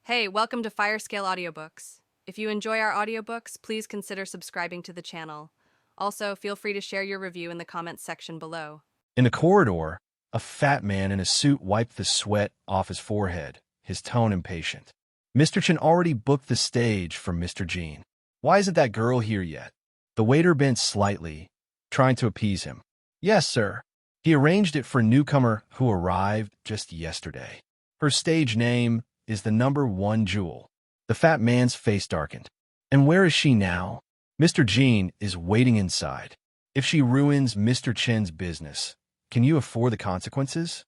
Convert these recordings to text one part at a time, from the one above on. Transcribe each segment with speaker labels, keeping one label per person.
Speaker 1: Hey, welcome to Firescale Audiobooks. If you enjoy our audiobooks, please consider subscribing to the channel. Also, feel free to share your review in the comments section below.
Speaker 2: In the corridor, a fat man in a suit wiped the sweat off his forehead, his tone impatient. Mr. Chen already booked the stage for Mr. Jean. Why isn't that girl here yet? The waiter bent slightly, trying to appease him. Yes, sir. He arranged it for a newcomer who arrived just yesterday. Her stage name is the number 1 Jewel. The fat man's face darkened. And where is she now? Mr. Jean is waiting inside. If she ruins Mr. Chen's business, can you afford the consequences?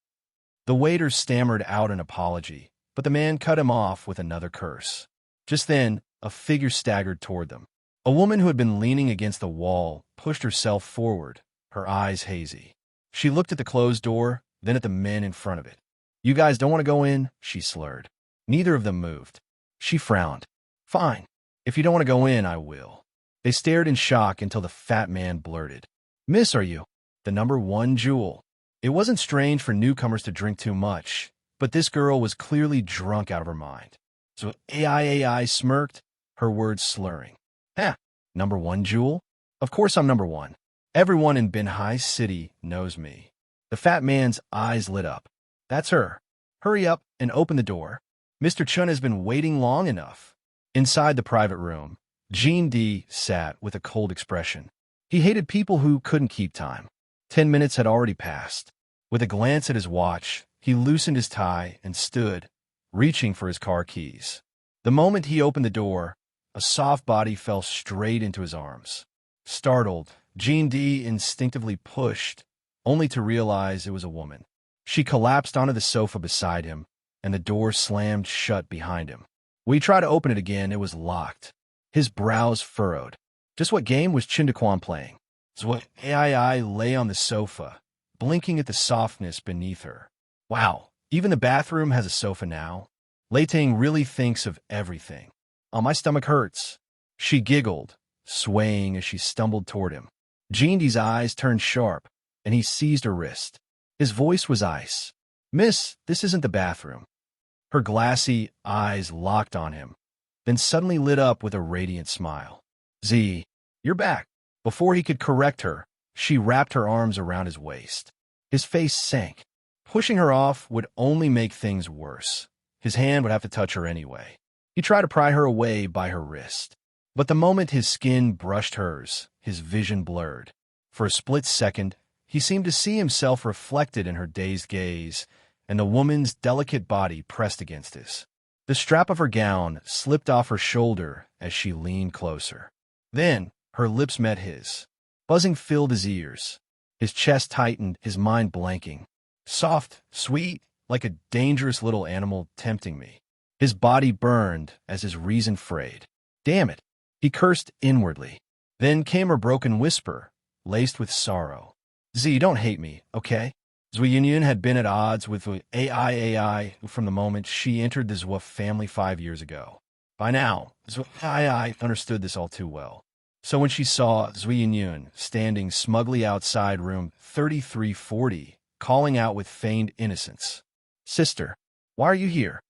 Speaker 2: The waiter stammered out an apology, but the man cut him off with another curse. Just then, a figure staggered toward them. A woman who had been leaning against the wall pushed herself forward, her eyes hazy. She looked at the closed door, then at the men in front of it. You guys don't want to go in? She slurred. Neither of them moved. She frowned. Fine. If you don't want to go in, I will. They stared in shock until the fat man blurted. Miss, are you? The number 1 Jewel. It wasn't strange for newcomers to drink too much, but this girl was clearly drunk out of her mind. So AI smirked, her words slurring. Number 1 Jewel? Of course I'm number 1. Everyone in Binhai City knows me. The fat man's eyes lit up. That's her. Hurry up and open the door. Mr. Chun has been waiting long enough. Inside the private room, Jean D sat with a cold expression. He hated people who couldn't keep time. 10 minutes had already passed. With a glance at his watch, he loosened his tie and stood, reaching for his car keys. The moment he opened the door, a soft body fell straight into his arms. Startled, Jean D instinctively pushed, only to realize it was a woman. She collapsed onto the sofa beside him, and the door slammed shut behind him. When he tried to open it again, it was locked. His brows furrowed. Just what game was Chindaquan playing? Zwa AI lay on the sofa, blinking at the softness beneath her. Wow, even the bathroom has a sofa now. Lei Tang really thinks of everything. Oh, my stomach hurts. She giggled, swaying as she stumbled toward him. Jean D's eyes turned sharp, and he seized her wrist. His voice was ice. Miss, this isn't the bathroom. Her glassy eyes locked on him, then suddenly lit up with a radiant smile. Z, you're back. Before he could correct her, she wrapped her arms around his waist. His face sank. Pushing her off would only make things worse. His hand would have to touch her anyway. He tried to pry her away by her wrist. But the moment his skin brushed hers, his vision blurred. For a split second, he seemed to see himself reflected in her dazed gaze, and the woman's delicate body pressed against his. The strap of her gown slipped off her shoulder as she leaned closer. Then, her lips met his. Buzzing filled his ears. His chest tightened, his mind blanking. Soft, sweet, like a dangerous little animal tempting me. His body burned as his reason frayed. Damn it, he cursed inwardly. Then came her broken whisper, laced with sorrow. Z, don't hate me, okay? Zhui Yunyun had been at odds with AI from the moment she entered the Zhua family 5 years ago. By now, Zhui AI understood this all too well. So when she saw Zhui Yunyun standing smugly outside room 3340, calling out with feigned innocence, Sister, why are you here?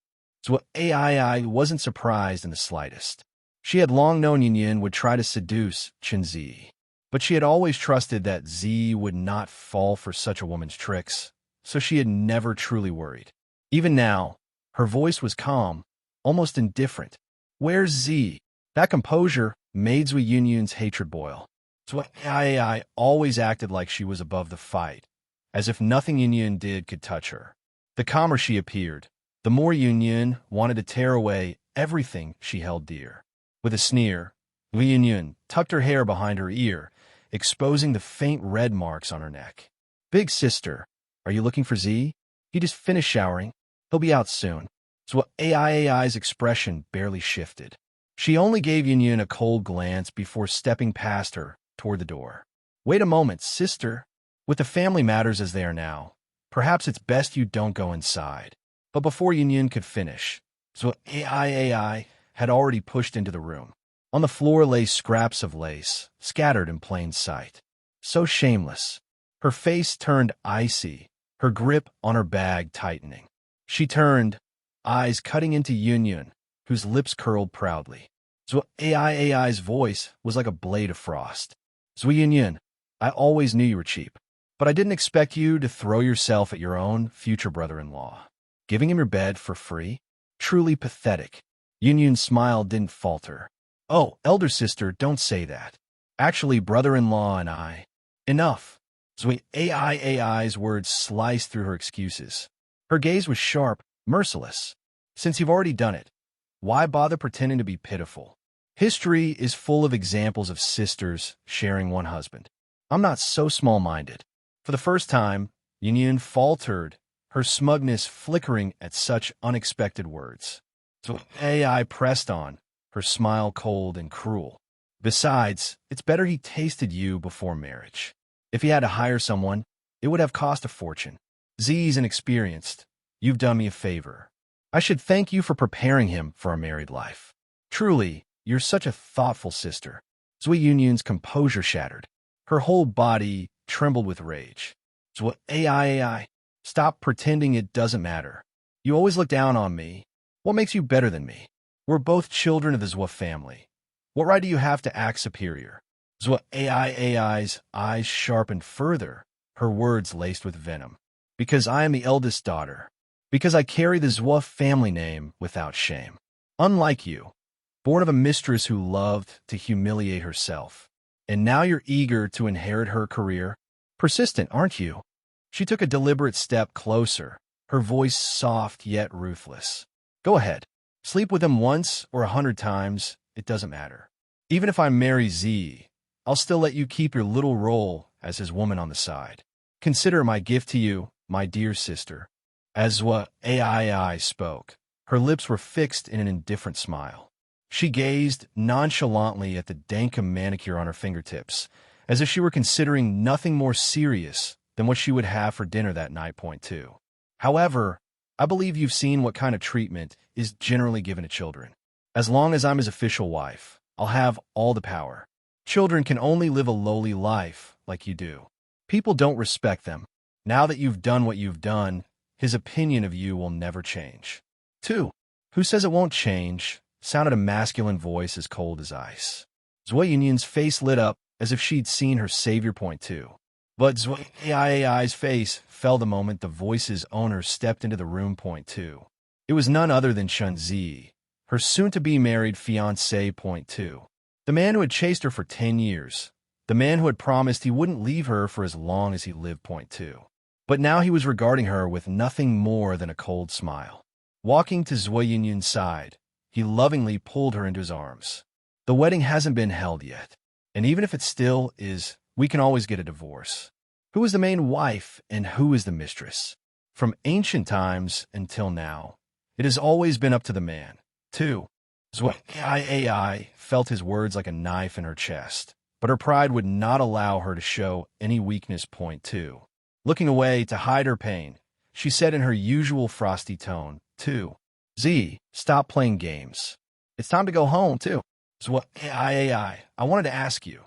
Speaker 2: Zhui AI wasn't surprised in the slightest. She had long known Yunyun would try to seduce Chen Zi. But she had always trusted that Z would not fall for such a woman's tricks, so she had never truly worried. Even now, her voice was calm, almost indifferent. Where's Z? That composure made Zhui Yunyun's hatred boil. Zhui AI always acted like she was above the fight, as if nothing Yunyun did could touch her. The calmer she appeared, the more Yunyun wanted to tear away everything she held dear. With a sneer, Zhui Yunyun tucked her hair behind her ear, exposing the faint red marks on her neck. Big sister, are you looking for Z? He just finished showering. He'll be out soon. So AI's expression barely shifted. She only gave Yunyun a cold glance before stepping past her toward the door. Wait a moment, sister. With the family matters as they are now, perhaps it's best you don't go inside. But before Yunyun could finish, so AI had already pushed into the room. On the floor lay scraps of lace, scattered in plain sight. So shameless. Her face turned icy, her grip on her bag tightening. She turned, eyes cutting into Yunyun, whose lips curled proudly. AI's voice was like a blade of frost. Zui Yun, I always knew you were cheap, but I didn't expect you to throw yourself at your own future brother-in-law. Giving him your bed for free? Truly pathetic. Yun's smile didn't falter. Oh, elder sister, don't say that. Actually, brother-in-law and I. Enough. Zui AI's words sliced through her excuses. Her gaze was sharp, merciless. Since you've already done it, why bother pretending to be pitiful? History is full of examples of sisters sharing one husband. I'm not so small-minded. For the first time, Yun faltered, her smugness flickering at such unexpected words. So AI pressed on, her smile cold and cruel. Besides, it's better he tasted you before marriage. If he had to hire someone, it would have cost a fortune. Z's inexperienced. You've done me a favor. I should thank you for preparing him for a married life. Truly, you're such a thoughtful sister. Zui Yun's composure shattered. Her whole body trembled with rage. Zui AI, stop pretending it doesn't matter. You always look down on me. What makes you better than me? We're both children of the Zua family. What right do you have to act superior? Zua AI's eyes sharpened further, her words laced with venom. Because I am the eldest daughter. Because I carry the Zua family name without shame. Unlike you, born of a mistress who loved to humiliate herself. And now you're eager to inherit her career? Persistent, aren't you? She took a deliberate step closer, her voice soft yet ruthless. Go ahead. Sleep with him once or 100 times, it doesn't matter. Even if I marry Z, I'll still let you keep your little role as his woman on the side. Consider my gift to you, my dear sister. As Zua AI spoke, her lips were fixed in an indifferent smile. She gazed nonchalantly at the dank manicure on her fingertips, as if she were considering nothing more serious than what she would have for dinner that night. Point two. However, I believe you've seen what kind of treatment is generally given to children. As long as I'm his official wife, I'll have all the power. Children can only live a lowly life like you do. People don't respect them. Now that you've done what you've done, his opinion of you will never change. 2. Who says it won't change? Sounded a masculine voice as cold as ice. Zui Yun's face lit up as if she'd seen her savior. Point two. But Zui AI's face fell the moment the voice's owner stepped into the room. Point two. It was none other than Chun Zi, her soon-to-be married fiancé. Point two. The man who had chased her for 10 years. The man who had promised he wouldn't leave her for as long as he lived. Point two. But now he was regarding her with nothing more than a cold smile. Walking to Zui Yun's side, he lovingly pulled her into his arms. The wedding hasn't been held yet, and even if it still is, we can always get a divorce. Who is the main wife and who is the mistress? From ancient times until now, it has always been up to the man. 2. Zui AI felt his words like a knife in her chest, but her pride would not allow her to show any weakness. Point 2. Looking away to hide her pain, she said in her usual frosty tone, 2. Z, stop playing games. It's time to go home, too. So I wanted to ask you,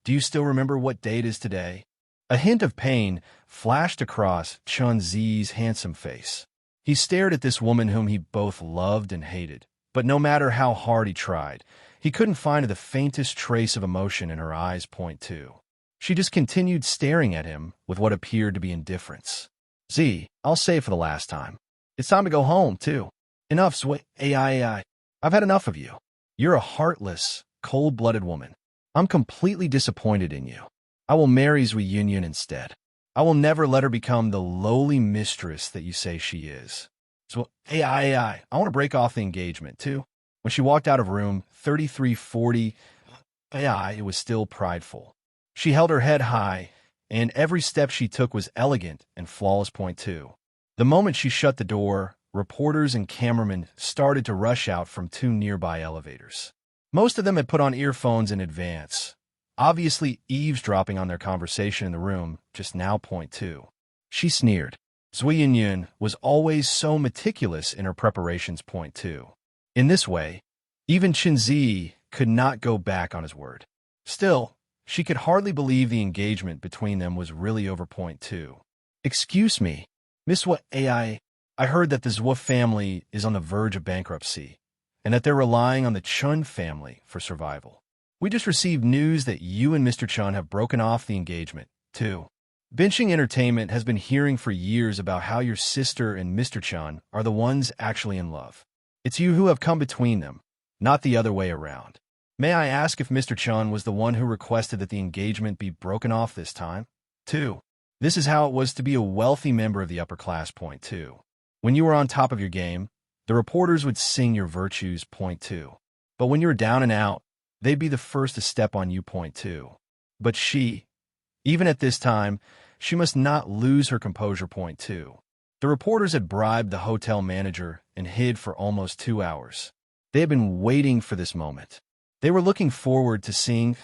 Speaker 2: do you still remember what day it is today? A hint of pain flashed across Chun Zi's handsome face. He stared at this woman whom he both loved and hated, but no matter how hard he tried, he couldn't find the faintest trace of emotion in her eyes. Point 2. She just continued staring at him with what appeared to be indifference. Z, I'll say it for the last time. It's time to go home, too. Enough, Zui AI. I've had enough of you. You're a heartless, cold-blooded woman. I'm completely disappointed in you. I will marry Zui Yun instead. I will never let her become the lowly mistress that you say she is. So AI, I want to break off the engagement, too. When she walked out of room 3340, AI, it was still prideful. She held her head high, and every step she took was elegant and flawless. Point 2. The moment she shut the door, reporters and cameramen started to rush out from 2 nearby elevators. Most of them had put on earphones in advance, obviously eavesdropping on their conversation in the room just now. Point 2. She sneered. Zui Yun was always so meticulous in her preparations. Point 2. In this way, even Chen Zi could not go back on his word. Still, she could hardly believe the engagement between them was really over. Point 2. Excuse me, Miss What AI, I heard that the Zua family is on the verge of bankruptcy, and that they're relying on the Chun family for survival. We just received news that you and Mr. Chun have broken off the engagement, too. Benching Entertainment has been hearing for years about how your sister and Mr. Chun are the ones actually in love. It's you who have come between them, not the other way around. May I ask if Mr. Chun was the one who requested that the engagement be broken off this time? 2. This is how it was to be a wealthy member of the upper class. Point 2. When you were on top of your game, the reporters would sing your virtues. Point 2. But when you were down and out, they'd be the first to step on you. Point 2. But she, even at this time, she must not lose her composure. Point 2. The reporters had bribed the hotel manager and hid for almost 2 hours. They had been waiting for this moment. They were looking forward to seeing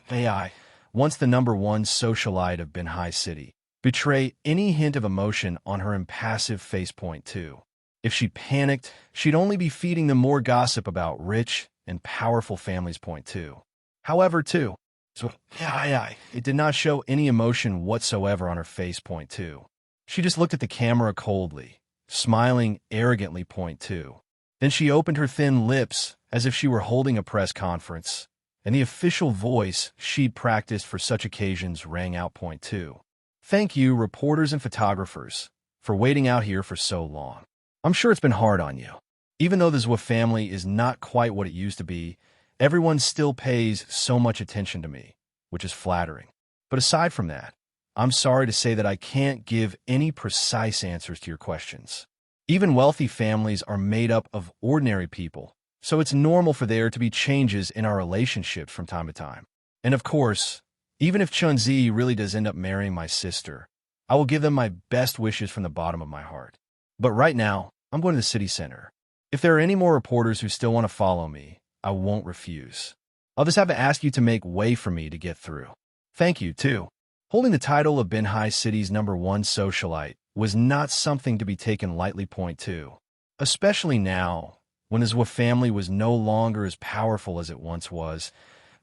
Speaker 2: AI, once the #1 socialite of Binhai City, betray any hint of emotion on her impassive face. Point 2. If she panicked, she'd only be feeding them more gossip about rich and powerful families. Point 2. However, it did not show any emotion whatsoever on her face. Point 2. She just looked at the camera coldly, smiling arrogantly. Point 2. Then she opened her thin lips as if she were holding a press conference, and the official voice she'd practiced for such occasions rang out. Point 2. Thank you, reporters and photographers, for waiting out here for so long. I'm sure it's been hard on you. Even though the Zwa family is not quite what it used to be, everyone still pays so much attention to me, which is flattering. But aside from that, I'm sorry to say that I can't give any precise answers to your questions. Even wealthy families are made up of ordinary people, so it's normal for there to be changes in our relationships from time to time. And of course, even if Chunzi really does end up marrying my sister, I will give them my best wishes from the bottom of my heart. But right now, I'm going to the city center. If there are any more reporters who still want to follow me, I won't refuse. I'll just have to ask you to make way for me to get through. Thank you, too. Holding the title of Binhai City's #1 socialite was not something to be taken lightly. Point 2. Especially now, when his Zwa family was no longer as powerful as it once was.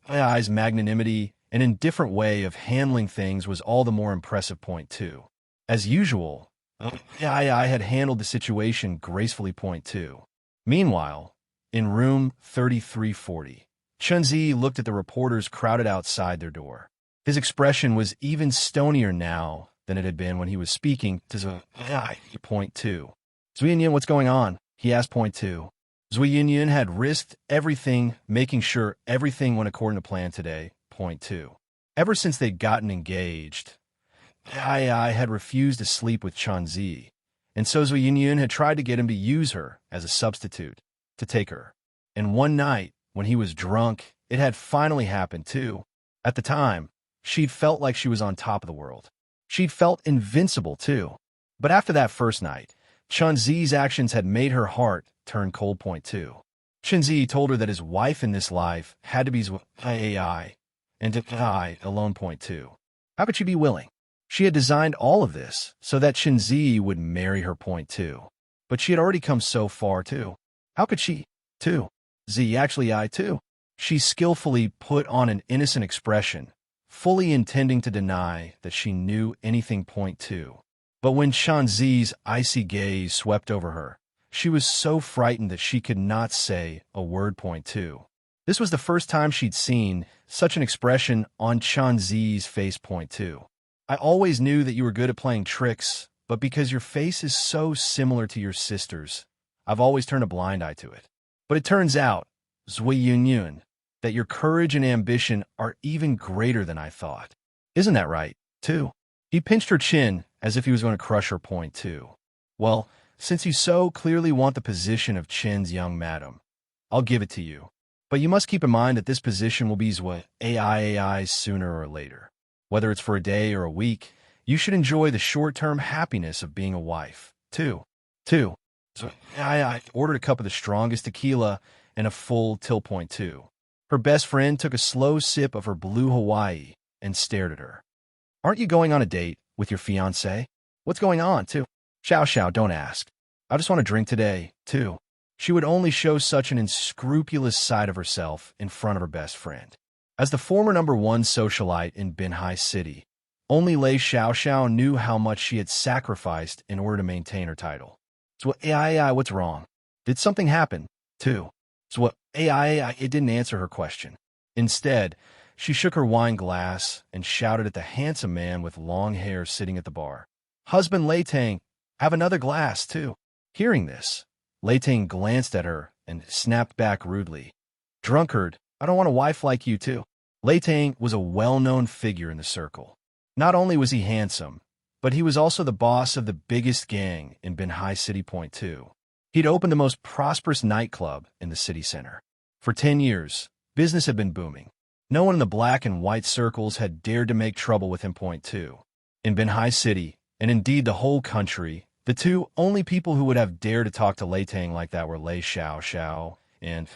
Speaker 2: Ai's magnanimity and indifferent way of handling things was all the more impressive. Point 2. As usual, Ai had handled the situation gracefully. Point 2. Meanwhile, in room 3340, Chunzi looked at the reporters crowded outside their door. His expression was even stonier now than it had been when he was speaking to Zwa. Point 2. Zhuiyinyan, what's going on? He asked. Point 2. Zhuiyinyan had risked everything, making sure everything went according to plan today. Point 2. Ever since they'd gotten engaged, Ai had refused to sleep with Chunzi, and so Zhuiyinyan had tried to get him to use her as a substitute, to take her. And one night, when he was drunk, it had finally happened too. At the time, she'd felt like she was on top of the world. She'd felt invincible too. But after that first night, Chunzi's actions had made her heart turn cold. Point 2. Chunzi told her that his wife in this life had to be Ai, and Ai alone. Point 2. How could she be willing? She had designed all of this so that Chunzi would marry her. Point 2. But she had already come so far too. How could she, too? I too. She skillfully put on an innocent expression, fully intending to deny that she knew anything. Point 2. But when Chunzi's icy gaze swept over her, she was so frightened that she could not say a word. Point 2. This was the first time she'd seen such an expression on Chunzi's face. Point 2. I always knew that you were good at playing tricks, but because your face is so similar to your sister's, I've always turned a blind eye to it. But it turns out, Zhuiyinyan, that your courage and ambition are even greater than I thought. Isn't that right, too? He pinched her chin as if he was going to crush her. Point 2. Well, since you so clearly want the position of Chin's young madam, I'll give it to you. But you must keep in mind that this position will be Ai's sooner or later. Whether it's for a day or a week, you should enjoy the short-term happiness of being a wife, too. 2. So I ordered a cup of the strongest tequila and a full till. Point 2. Her best friend took a slow sip of her blue Hawaii and stared at her. Aren't you going on a date with your fiancé? What's going on, too? Xiao, don't ask. I just want to drink today, too. She would only show such an unscrupulous side of herself in front of her best friend. As the former #1 socialite in Binhai City, only Lei Xiao knew how much she had sacrificed in order to maintain her title. So, what's wrong? Did something happen, too? So what it didn't answer her question. Instead, she shook her wine glass and shouted at the handsome man with long hair sitting at the bar. Husband Latang, have another glass, too. Hearing this, Latang glanced at her and snapped back rudely. Drunkard, I don't want a wife like you, too. Latang was a well-known figure in the circle. Not only was he handsome, but he was also the boss of the biggest gang in Binhai City Point 2. He'd opened the most prosperous nightclub in the city center. For 10 years, business had been booming. No one in the black and white circles had dared to make trouble with him. Point 2. In Binhai City, and indeed the whole country, the two only people who would have dared to talk to Latang like that were Lei Xiao and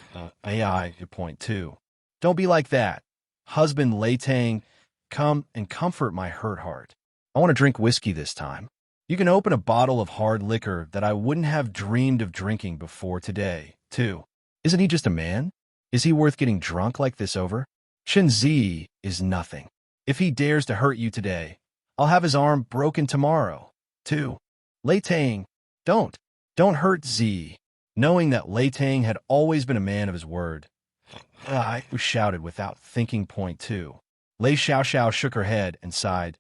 Speaker 2: AI. Point 2. Don't be like that. Husband Latang, come and comfort my hurt heart. I want to drink whiskey this time. You can open a bottle of hard liquor that I wouldn't have dreamed of drinking before today, too. Isn't he just a man? Is he worth getting drunk like this over? Chen Zi is nothing. If he dares to hurt you today, I'll have his arm broken tomorrow, too. Lei Tang, don't hurt Zi. Knowing that Lei Tang had always been a man of his word, I shouted without thinking. Point 2. Lei Xiao shook her head and sighed.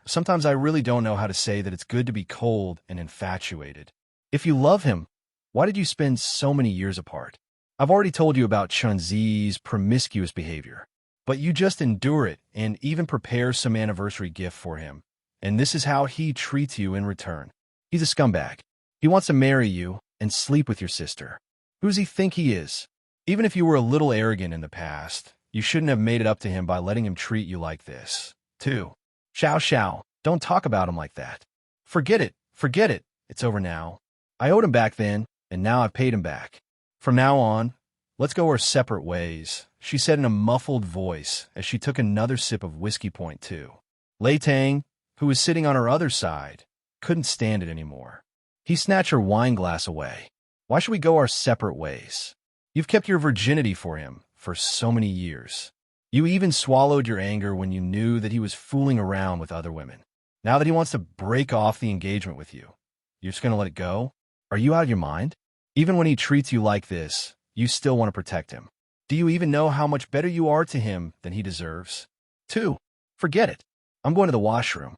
Speaker 2: Sometimes I really don't know how to say that it's good to be cold and infatuated. If you love him, why did you spend so many years apart? I've already told you about Chun Zi's promiscuous behavior, but you just endure it and even prepare some anniversary gift for him. And this is how he treats you in return. He's a scumbag. He wants to marry you and sleep with your sister. Who does he think he is? Even if you were a little arrogant in the past, you shouldn't have made it up to him by letting him treat you like this, too. Xiao, don't talk about him like that. Forget it. It's over now. I owed him back then, and now I've paid him back. From now on, let's go our separate ways, she said in a muffled voice as she took another sip of whiskey. Point 2. Lei Tang, who was sitting on her other side, couldn't stand it anymore. He snatched her wine glass away. Why should we go our separate ways? You've kept your virginity for him for so many years. You even swallowed your anger when you knew that he was fooling around with other women. Now that he wants to break off the engagement with you, you're just going to let it go? Are you out of your mind? Even when he treats you like this, you still want to protect him. Do you even know how much better you are to him than he deserves? 2. Forget it. I'm going to the washroom.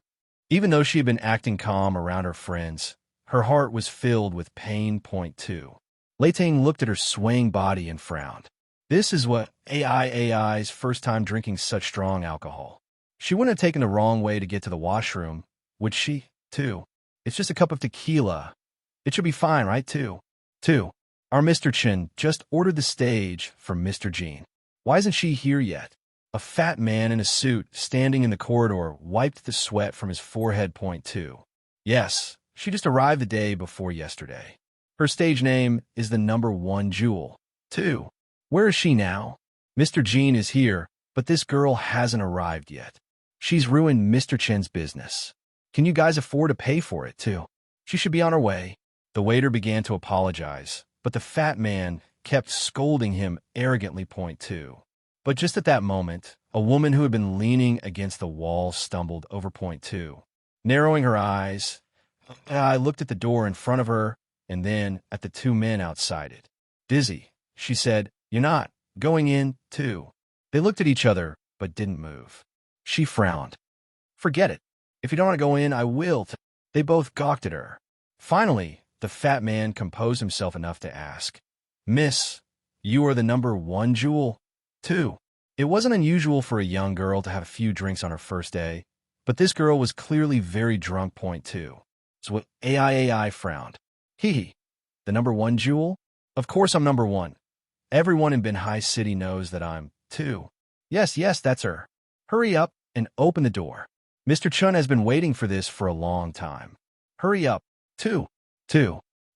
Speaker 2: Even though she had been acting calm around her friends, her heart was filled with pain. Point 2. Lei Tang looked at her swaying body and frowned. This is what AI's first time drinking such strong alcohol. She wouldn't have taken the wrong way to get to the washroom, would she, too? It's just a cup of tequila. It should be fine, right, too? 2. Our Mr. Chen just ordered the stage for Mr. Jean. Why isn't she here yet? A fat man in a suit standing in the corridor wiped the sweat from his forehead. Point 2. Yes, she just arrived the day before yesterday. Her stage name is the number 1 jewel. 2. Where is she now? Mr. Jean is here, but this girl hasn't arrived yet. She's ruined Mr. Chen's business. Can you guys afford to pay for it, too? She should be on her way. The waiter began to apologize, but the fat man kept scolding him arrogantly. Point 2. But just at that moment, a woman who had been leaning against the wall stumbled over. Point 2. Narrowing her eyes, I looked at the door in front of her and then at the 2 men outside it. Dizzy, she said, you're not going in, too. They looked at each other, but didn't move. She frowned. Forget it. If you don't want to go in, I will. They both gawked at her. Finally, the fat man composed himself enough to ask, Miss, you are the number 1 jewel, too. It wasn't unusual for a young girl to have a few drinks on her first day, but this girl was clearly very drunk. Point 2. So AI frowned. Hee, the number 1 jewel? Of course I'm number 1. Everyone in Binhai City knows that I'm 2. Yes, that's her. Hurry up and open the door. Mr. Chun has been waiting for this for a long time. Hurry up. 2.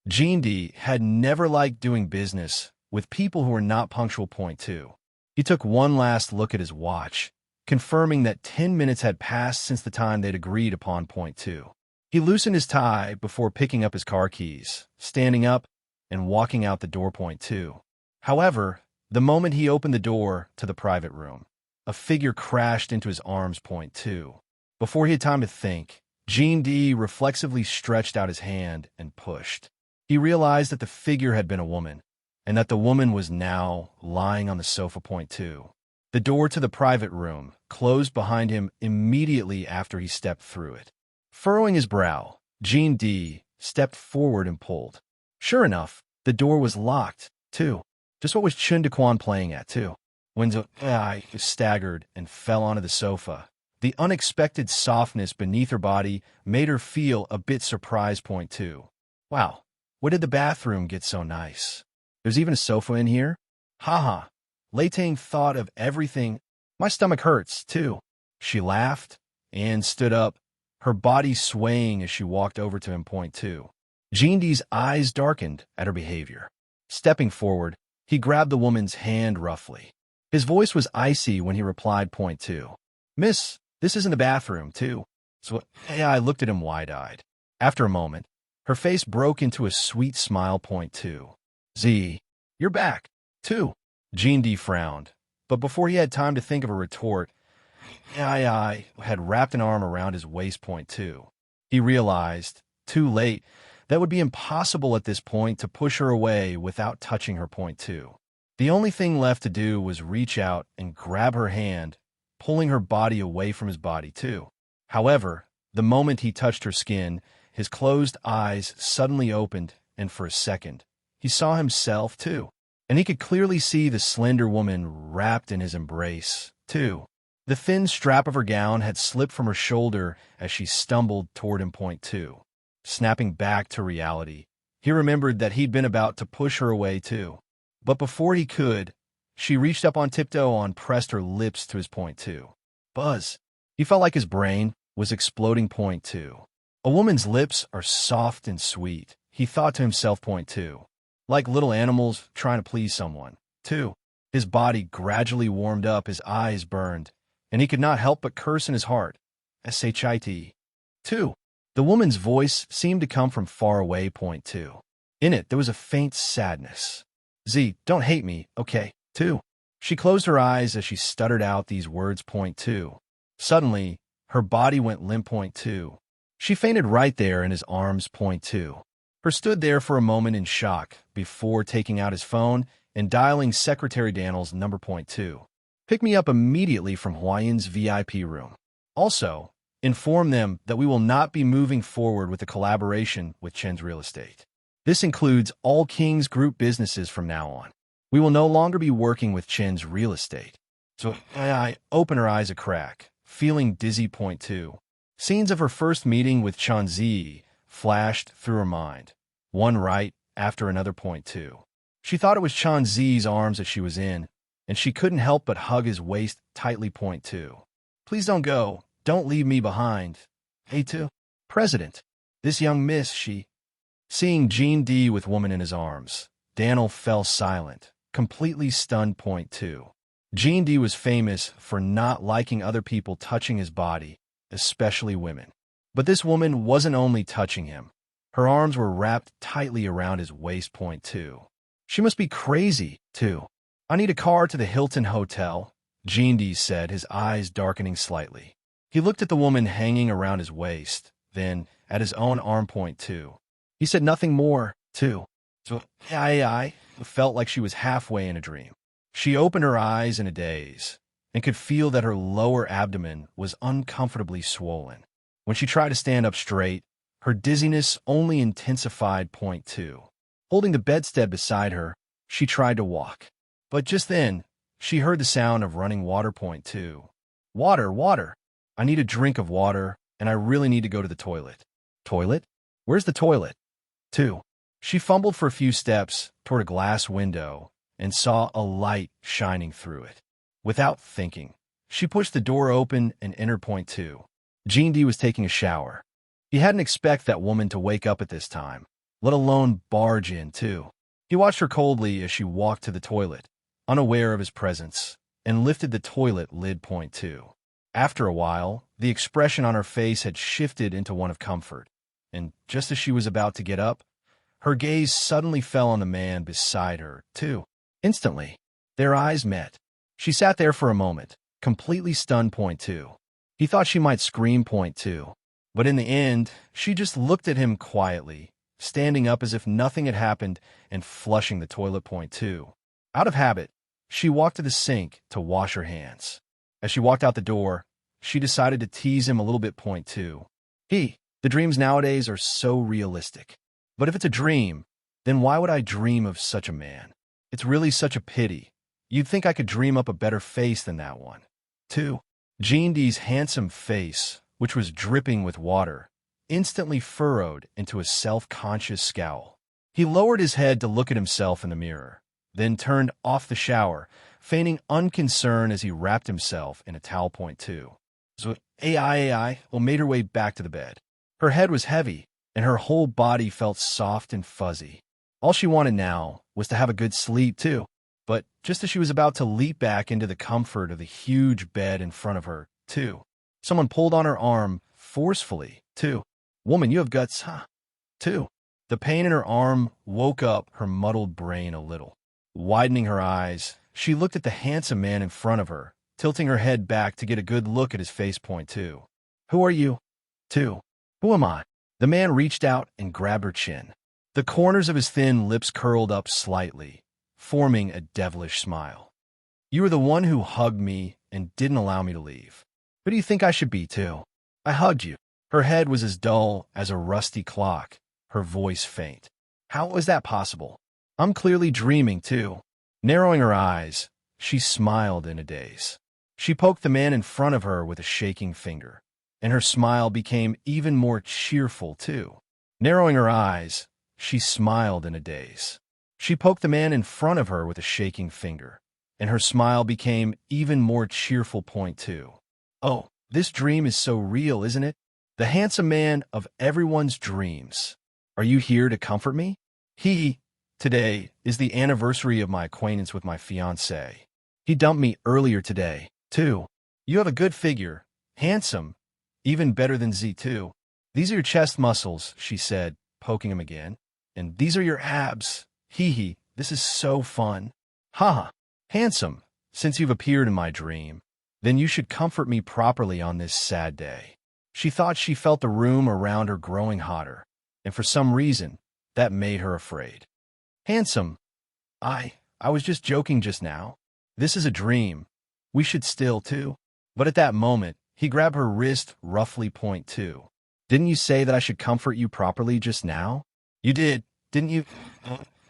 Speaker 2: Jean D had never liked doing business with people who were not punctual. Point 2. He took one last look at his watch, confirming that 10 minutes had passed since the time they'd agreed upon. Point 2. He loosened his tie before picking up his car keys, standing up, and walking out the door. Point 2. However, the moment he opened the door to the private room, a figure crashed into his arms. Point 2. Before he had time to think, Jean D reflexively stretched out his hand and pushed. He realized that the figure had been a woman. and that the woman was now lying on the sofa. Point two. The door to the private room closed behind him immediately after he stepped through it. Furrowing his brow, Jean D stepped forward and pulled. Sure enough, the door was locked, too. Just what was Chun Daquan playing at, too? When I staggered and fell onto the sofa, the unexpected softness beneath her body made her feel a bit surprised. Point two. Wow, what did the bathroom get so nice? There's even a sofa in here? Haha. Lei Tang thought of everything. My stomach hurts, too. She laughed and stood up, her body swaying as she walked over to him. Point two. Jean D's eyes darkened at her behavior. Stepping forward, he grabbed the woman's hand roughly. His voice was icy when he replied. Point two. Miss, this isn't a bathroom, too. So I looked at him wide-eyed. After a moment, her face broke into a sweet smile. Point two. Z, you're back, too. Jean D frowned, but before he had time to think of a retort, I had wrapped an arm around his waist. Point two. He realized, too late, that it would be impossible at this point to push her away without touching her. Point two. The only thing left to do was reach out and grab her hand, pulling her body away from his body, too. However, the moment he touched her skin, his closed eyes suddenly opened, and for a second, he saw himself, too. And he could clearly see the slender woman wrapped in his embrace, too. The thin strap of her gown had slipped from her shoulder as she stumbled toward him. Point two. Snapping back to reality, he remembered that he'd been about to push her away, too. But before he could, she reached up on tiptoe and pressed her lips to his. Point two. Buzz. He felt like his brain was exploding. Point two. A woman's lips are soft and sweet, he thought to himself. Point two. Like little animals trying to please someone. Two. His body gradually warmed up, his eyes burned, and he could not help but curse in his heart. Shit. Two. The woman's voice seemed to come from far away. Point two. In it, there was a faint sadness. Z, don't hate me, okay? Two. She closed her eyes as she stuttered out these words. Point two. Suddenly, her body went limp. Point two. She fainted right there in his arms. Point two. Her stood there for a moment in shock before taking out his phone and dialing Secretary Daniel's number. Point two. Pick me up immediately from Huayan's VIP room. Also, inform them that we will not be moving forward with the collaboration with Chen's Real Estate. This includes all King's Group businesses from now on. We will no longer be working with Chen's Real Estate. So I opened her eyes a crack, feeling dizzy. Point two. Scenes of her first meeting with Chan Zi flashed through her mind, one right after another. Point two. She thought it was Chan Zi's arms that she was in, and she couldn't help but hug his waist tightly. Point two. Please don't go. Don't leave me behind. Hey, too. President. This young miss, she... Seeing Jean D with woman in his arms, Daniel fell silent, completely stunned. Point two. Jean D was famous for not liking other people touching his body, especially women. But this woman wasn't only touching him. Her arms were wrapped tightly around his waist. Point two. She must be crazy, too. I need a car to the Hilton Hotel, Jean D said, his eyes darkening slightly. He looked at the woman hanging around his waist, then at his own arm. Point two. He said nothing more, too. So I felt like she was halfway in a dream. She opened her eyes in a daze and could feel that her lower abdomen was uncomfortably swollen. When she tried to stand up straight, her dizziness only intensified. Point two. Holding the bedstead beside her, she tried to walk. But just then, she heard the sound of running water. Point two. Water. I need a drink of water, and I really need to go to the toilet. Toilet? Where's the toilet? Two. She fumbled for a few steps toward a glass window and saw a light shining through it. Without thinking, she pushed the door open and entered. Point two. Jean D was taking a shower. He hadn't expected that woman to wake up at this time, let alone barge in, too. He watched her coldly as she walked to the toilet, unaware of his presence, and lifted the toilet lid. Point two. After a while, the expression on her face had shifted into one of comfort, and just as she was about to get up, her gaze suddenly fell on the man beside her, too. Instantly, their eyes met. She sat there for a moment, completely stunned. Point two. He thought she might scream. Point two. But in the end, she just looked at him quietly, standing up as if nothing had happened and flushing the toilet. Point two. Out of habit, she walked to the sink to wash her hands. As she walked out the door, she decided to tease him a little bit. Point two. The dreams nowadays are so realistic. But if it's a dream, then why would I dream of such a man? It's really such a pity. You'd think I could dream up a better face than that one. 2. Gene D's handsome face, which was dripping with water, instantly furrowed into a self-conscious scowl. He lowered his head to look at himself in the mirror, then turned off the shower, feigning unconcern as he wrapped himself in a towel. Point two. So AI made her way back to the bed. Her head was heavy, and her whole body felt soft and fuzzy. All she wanted now was to have a good sleep, too. But just as she was about to leap back into the comfort of the huge bed in front of her, someone pulled on her arm forcefully, Woman, you have guts, huh? The pain in her arm woke up her muddled brain a little. Widening her eyes, she looked at the handsome man in front of her, tilting her head back to get a good look at his face. Point two. Who are you? Who am I? The man reached out and grabbed her chin. The corners of his thin lips curled up slightly, forming a devilish smile. You were the one who hugged me and didn't allow me to leave. Who do you think I should be, I hugged you. Her head was as dull as a rusty clock, her voice faint. How was that possible? I'm clearly dreaming, Narrowing her eyes, she smiled in a daze. She poked the man in front of her with a shaking finger, and her smile became even more cheerful, Narrowing her eyes, she smiled in a daze. She poked the man in front of her with a shaking finger, and her smile became even more cheerful. Point two. Oh, this dream is so real, isn't it? The handsome man of everyone's dreams. Are you here to comfort me? Today is the anniversary of my acquaintance with my fiancé. He dumped me earlier today, You have a good figure, handsome, even better than Z2. These are your chest muscles, she said, poking him again. And these are your abs. This is so fun. Haha, handsome, since you've appeared in my dream, then you should comfort me properly on this sad day. She thought she felt the room around her growing hotter, and for some reason, that made her afraid. Handsome, I was just joking just now. This is a dream. We should still, But at that moment, he grabbed her wrist roughly. Point two. Didn't you say that I should comfort you properly just now? You did, didn't you?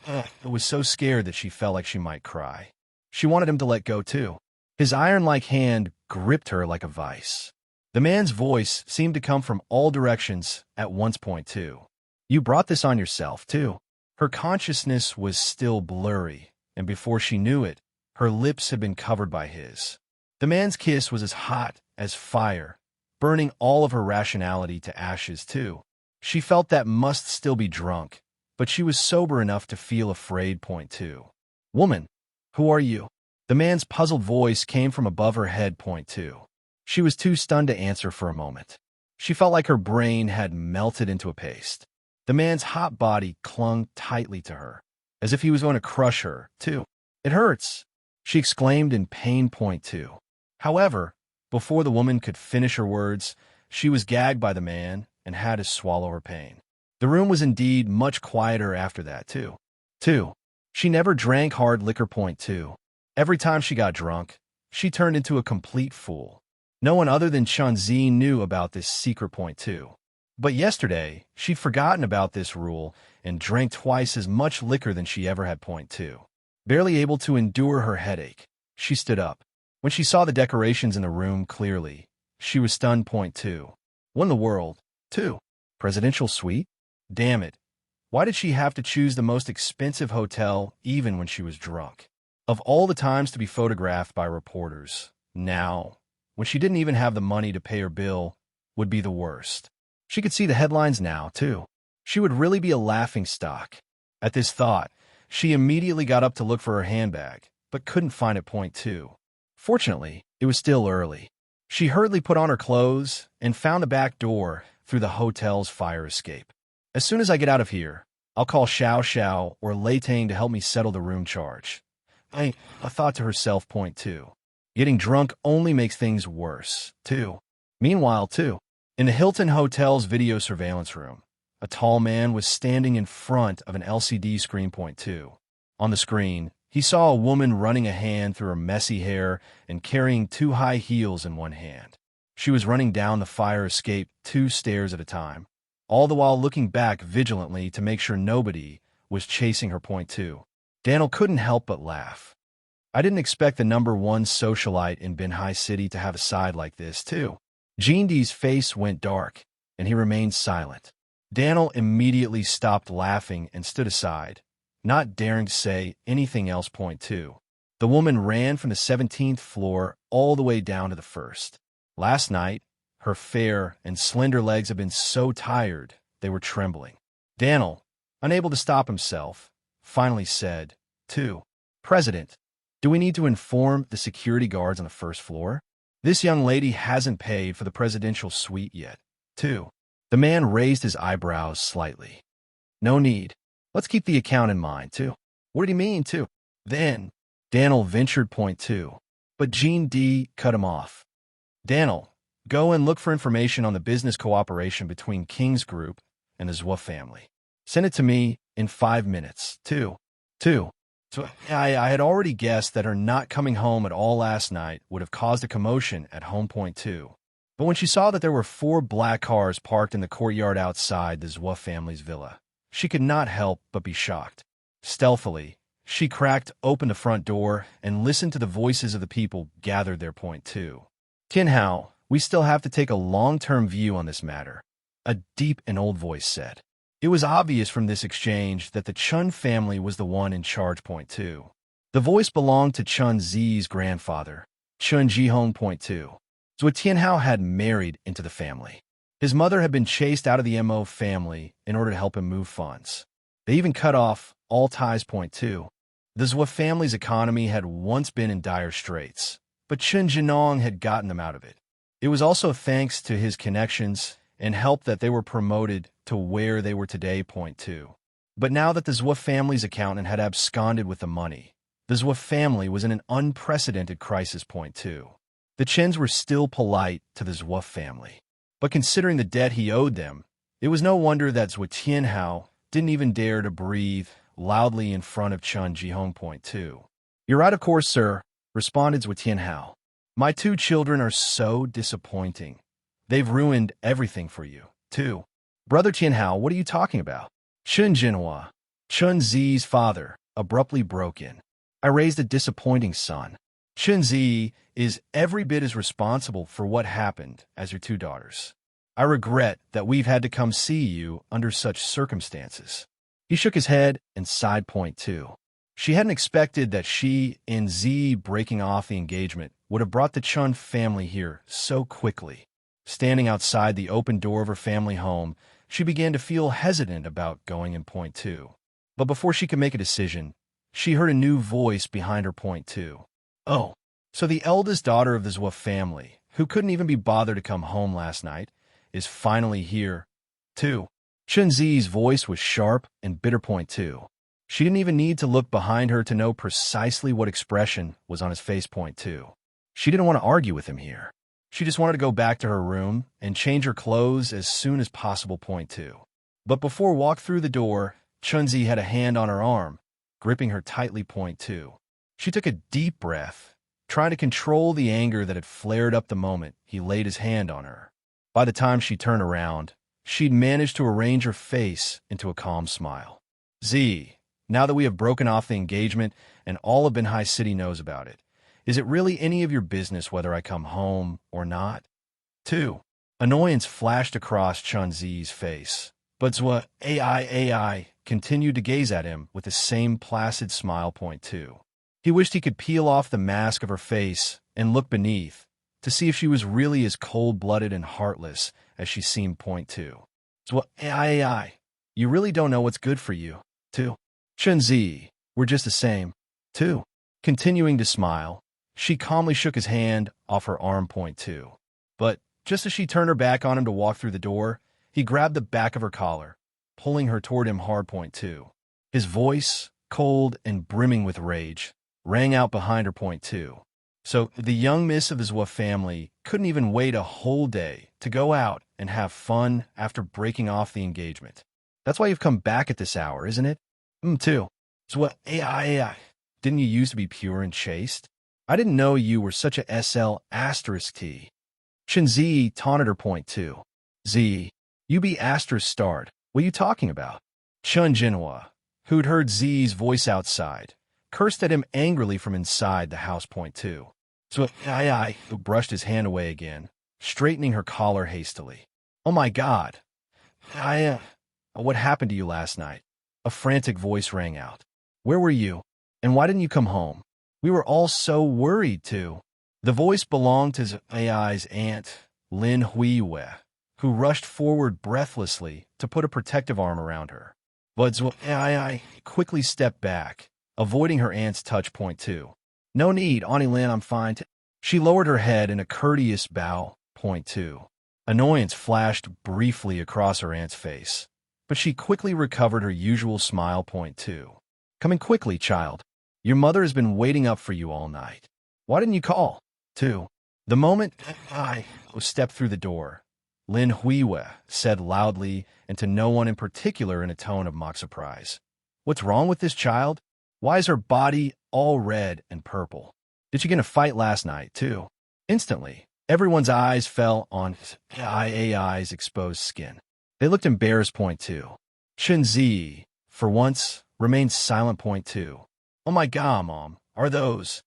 Speaker 2: It was so scared that she felt like she might cry. She wanted him to let go, His iron-like hand gripped her like a vice. The man's voice seemed to come from all directions at once. Point two. You brought this on yourself, Her consciousness was still blurry, and before she knew it, her lips had been covered by his. The man's kiss was as hot as fire, burning all of her rationality to ashes, She felt that must still be drunk, but she was sober enough to feel afraid. Point two. Woman, who are you? The man's puzzled voice came from above her head. Point two. She was too stunned to answer for a moment. She felt like her brain had melted into a paste. The man's hot body clung tightly to her, as if he was going to crush her, It hurts, she exclaimed in pain. Point two. However, before the woman could finish her words, she was gagged by the man and had to swallow her pain. The room was indeed much quieter after that, too. She never drank hard liquor. Point two. Every time she got drunk, she turned into a complete fool. No one other than Chunzi knew about this secret. Point two. But yesterday, she'd forgotten about this rule and drank twice as much liquor than she ever had. Point two. Barely able to endure her headache, she stood up. When she saw the decorations in the room clearly, she was stunned. Point two. What in the world? Presidential suite? Damn it. Why did she have to choose the most expensive hotel even when she was drunk? Of all the times to be photographed by reporters, now, when she didn't even have the money to pay her bill, would be the worst. She could see the headlines now, She would really be a laughingstock. At this thought, she immediately got up to look for her handbag, but couldn't find it. Point two. Fortunately, it was still early. She hurriedly put on her clothes and found a back door through the hotel's fire escape. As soon as I get out of here, I'll call Xiao Xiao or Lei Tang to help me settle the room charge. I thought to herself. Point two. Getting drunk only makes things worse, Meanwhile, in the Hilton Hotel's video surveillance room, A tall man was standing in front of an LCD screen. Point two. On the screen, he saw a woman running a hand through her messy hair and carrying two high heels in one hand. She was running down the fire escape 2 stairs at a time, all the while looking back vigilantly to make sure nobody was chasing her. Point two. Daniel couldn't help but laugh. I didn't expect the #1 socialite in Binhai City to have a side like this, too. Gene D's face went dark, and he remained silent. Daniel immediately stopped laughing and stood aside, not daring to say anything else. Point two. The woman ran from the 17th floor all the way down to the first. Last night, her fair and slender legs had been so tired they were trembling. Daniel, unable to stop himself, finally said, "2. President, do we need to inform the security guards on the first floor? This young lady hasn't paid for the presidential suite yet." 2. The man raised his eyebrows slightly. "No need. Let's keep the account in mind, too." "What did he mean, too?" Then, Daniel ventured. Point two. But Gene D cut him off. "Daniel, go and look for information on the business cooperation between King's Group and the Zwa family. Send it to me in 5 minutes, too." 2. So I had already guessed that her not coming home at all last night would have caused a commotion at home. Point two. But when she saw that there were 4 black cars parked in the courtyard outside the Zwa family's villa, she could not help but be shocked. Stealthily, she cracked open the front door and listened to the voices of the people gathered there. Point two. "Tianhao, we still have to take a long-term view on this matter," a deep and old voice said. It was obvious from this exchange that the Chun family was the one in charge. Point two. The voice belonged to Chun Zi's grandfather, Chun Jihong. Point two. Zhou Tianhao had married into the family. His mother had been chased out of the Mo family in order to help him move funds. They even cut off all ties. Point two. The Zhou family's economy had once been in dire straits, but Chun Jinong had gotten them out of it. It was also thanks to his connections and help that they were promoted to where they were today. Point two. But now that the Zhou family's accountant had absconded with the money, the Zhou family was in an unprecedented crisis. Point two. The Chens were still polite to the Zhou family, but considering the debt he owed them, it was no wonder that Zhou Tianhao didn't even dare to breathe loudly in front of Chun Jihong. Point two. "You're right, of course, sir," responded Zhou Tianhao. "My 2 children are so disappointing. They've ruined everything for you, too." "Brother Tianhao, what are you talking about?" Chun Jinhua, Chun Zi's father, abruptly broke in. "I raised a disappointing son. Chun Zi is every bit as responsible for what happened as your 2 daughters. I regret that we've had to come see you under such circumstances." He shook his head and sighed. Point two. She hadn't expected that she and Zi breaking off the engagement would have brought the Chun family here so quickly. Standing outside the open door of her family home, she began to feel hesitant about going in. Point two. But before she could make a decision, she heard a new voice behind her. Point two. "Oh, so the eldest daughter of the Zhou family, who couldn't even be bothered to come home last night, is finally here, too." Chun Zi's voice was sharp and bitter. Point two. She didn't even need to look behind her to know precisely what expression was on his face. Point two. She didn't want to argue with him here. She just wanted to go back to her room and change her clothes as soon as possible. Point two. But before walk through the door, Chun Zi had a hand on her arm, gripping her tightly. Point two. She took a deep breath, trying to control the anger that had flared up the moment he laid his hand on her. By the time she turned around, she'd managed to arrange her face into a calm smile. "Z, now that we have broken off the engagement and all of Binhai City knows about it, is it really any of your business whether I come home or not?" 2. Annoyance flashed across Chun Zi's face, but Zwa AI continued to gaze at him with the same placid smile. Point two. He wished he could peel off the mask of her face and look beneath to see if she was really as cold-blooded and heartless as she seemed. Point two. Zwa AI, you really don't know what's good for you, too. Chun Zi, we're just the same, too. Continuing to smile, she calmly shook his hand off her arm. Point two. But just as she turned her back on him to walk through the door, he grabbed the back of her collar, pulling her toward him hard. Point two. His voice, cold and brimming with rage, rang out behind her. Point two. So the young miss of the Zwa family couldn't even wait a whole day to go out and have fun after breaking off the engagement. That's why you've come back at this hour, isn't it? Too. So what, AI. Didn't you used to be pure and chaste? I didn't know you were such a SL asterisk T. Shin Z taunted her point too. Z, you be asterisk starred. What are you talking about? Chun Jinhua, who'd heard Z's voice outside, cursed at him angrily from inside the house point too. So I brushed his hand away again, straightening her collar hastily. Oh my God. What happened to you last night? A frantic voice rang out. Where were you? And why didn't you come home? We were all so worried, too. The voice belonged to AI's aunt, Lin Huiyue, who rushed forward breathlessly to put a protective arm around her. But AI quickly stepped back, avoiding her aunt's touch point, too. No need, Auntie Lin, I'm fine. She lowered her head in a courteous bow, point, too. Annoyance flashed briefly across her aunt's face, but she quickly recovered her usual smile, point, too. Come in quickly, child. Your mother has been waiting up for you all night. Why didn't you call? 2. The moment I stepped through the door, Lin Huiyue said loudly and to no one in particular in a tone of mock surprise. What's wrong with this child? Why is her body all red and purple? Did she get in a fight last night, too? Instantly, everyone's eyes fell on AI's exposed skin. They looked embarrassed, point, too. Shinzi, for once, remained silent, point, too. Oh my God, Mom, are those?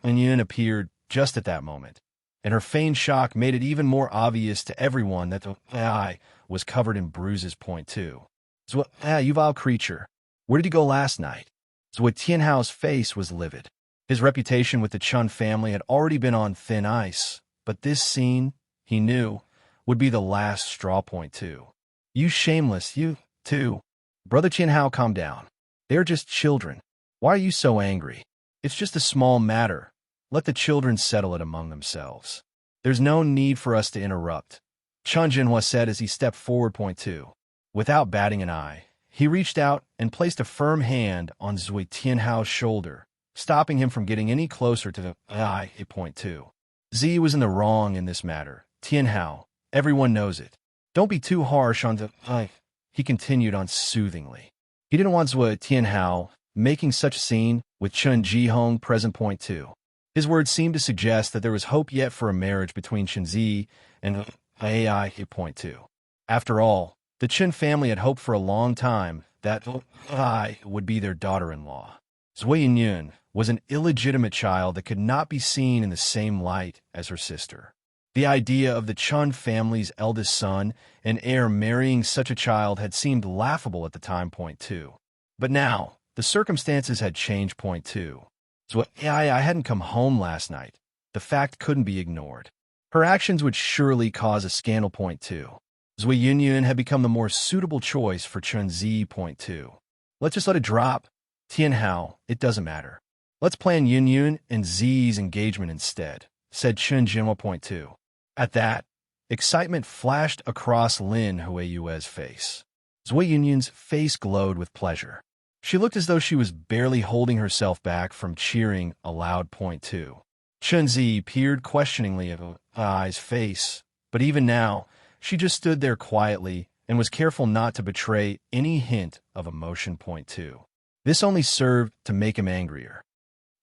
Speaker 2: And Yin appeared just at that moment, and her feigned shock made it even more obvious to everyone that the AI was covered in bruises, point, too. So, you vile creature, where did you go last night? So Tianhao's face was livid. His reputation with the Chun family had already been on thin ice, but this scene, he knew, would be the last straw, point, too. You shameless, you, too. Brother Tianhao, calm down. They're just children. Why are you so angry? It's just a small matter. Let the children settle it among themselves. There's no need for us to interrupt, Chun Jinhua said as he stepped forward, point, too. Without batting an eye, he reached out and placed a firm hand on Zui Tianhao's shoulder, stopping him from getting any closer to the AI, point, too. Z was in the wrong in this matter. Tianhao, everyone knows it. Don't be too harsh on the he continued on soothingly. He didn't want Zui Tianhao making such a scene with Chun Jihong present, point, too. His words seemed to suggest that there was hope yet for a marriage between Shinzi and AI, point, too. After all, the Chen family had hoped for a long time that I would be their daughter-in-law. Zui Yinyun was an illegitimate child that could not be seen in the same light as her sister. The idea of the Chun family's eldest son and heir marrying such a child had seemed laughable at the time, point, too. But now, the circumstances had changed, point, too. So I hadn't come home last night. The fact couldn't be ignored. Her actions would surely cause a scandal, point, too. Zui Yunyun had become the more suitable choice for Chun Zi, point, too. Let's just let it drop. Tianhao, it doesn't matter. Let's plan Yunyun and Zi's engagement instead, said Chun Jinhua, point, too. At that, excitement flashed across Lin Huiyue's face. Zui Yunyun's face glowed with pleasure. She looked as though she was barely holding herself back from cheering aloud, point, too. Chunzi peered questioningly at Ai's face, but even now, she just stood there quietly and was careful not to betray any hint of emotion, point, too. This only served to make him angrier.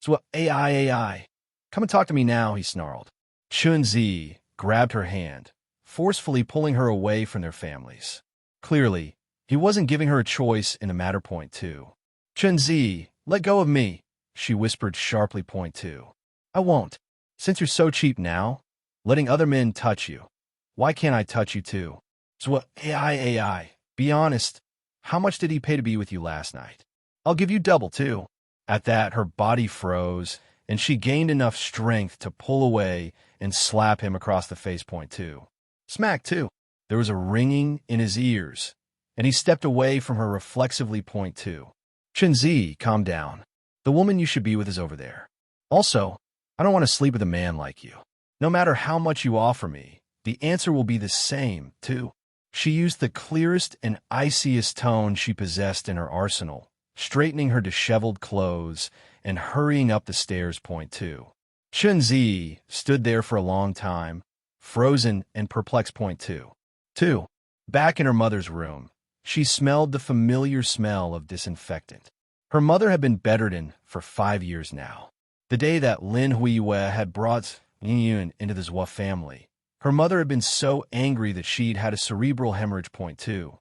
Speaker 2: So AI, come and talk to me now, he snarled. Chunzi grabbed her hand, forcefully pulling her away from their families. Clearly, he wasn't giving her a choice in the matter, point, too. Chunzi, let go of me, she whispered sharply, point, too. I won't. Since you're so cheap now, letting other men touch you, why can't I touch you too? So AI, be honest, how much did he pay to be with you last night? I'll give you double, too. At that, her body froze, and she gained enough strength to pull away and slap him across the face, point, too. Smack, too. There was a ringing in his ears, and he stepped away from her reflexively, point, too. Chunzi, calm down. The woman you should be with is over there. Also, I don't want to sleep with a man like you. No matter how much you offer me, the answer will be the same, too. She used the clearest and iciest tone she possessed in her arsenal, straightening her disheveled clothes and hurrying up the stairs, point, too. Chunzi stood there for a long time, frozen and perplexed, point, too. Back in her mother's room, She smelled the familiar smell of disinfectant. Her mother had been bedridden for 5 years now. The day that Lin Huiyue had brought Yun into the Zhua family, her mother had been so angry that she'd had a cerebral hemorrhage. Point two.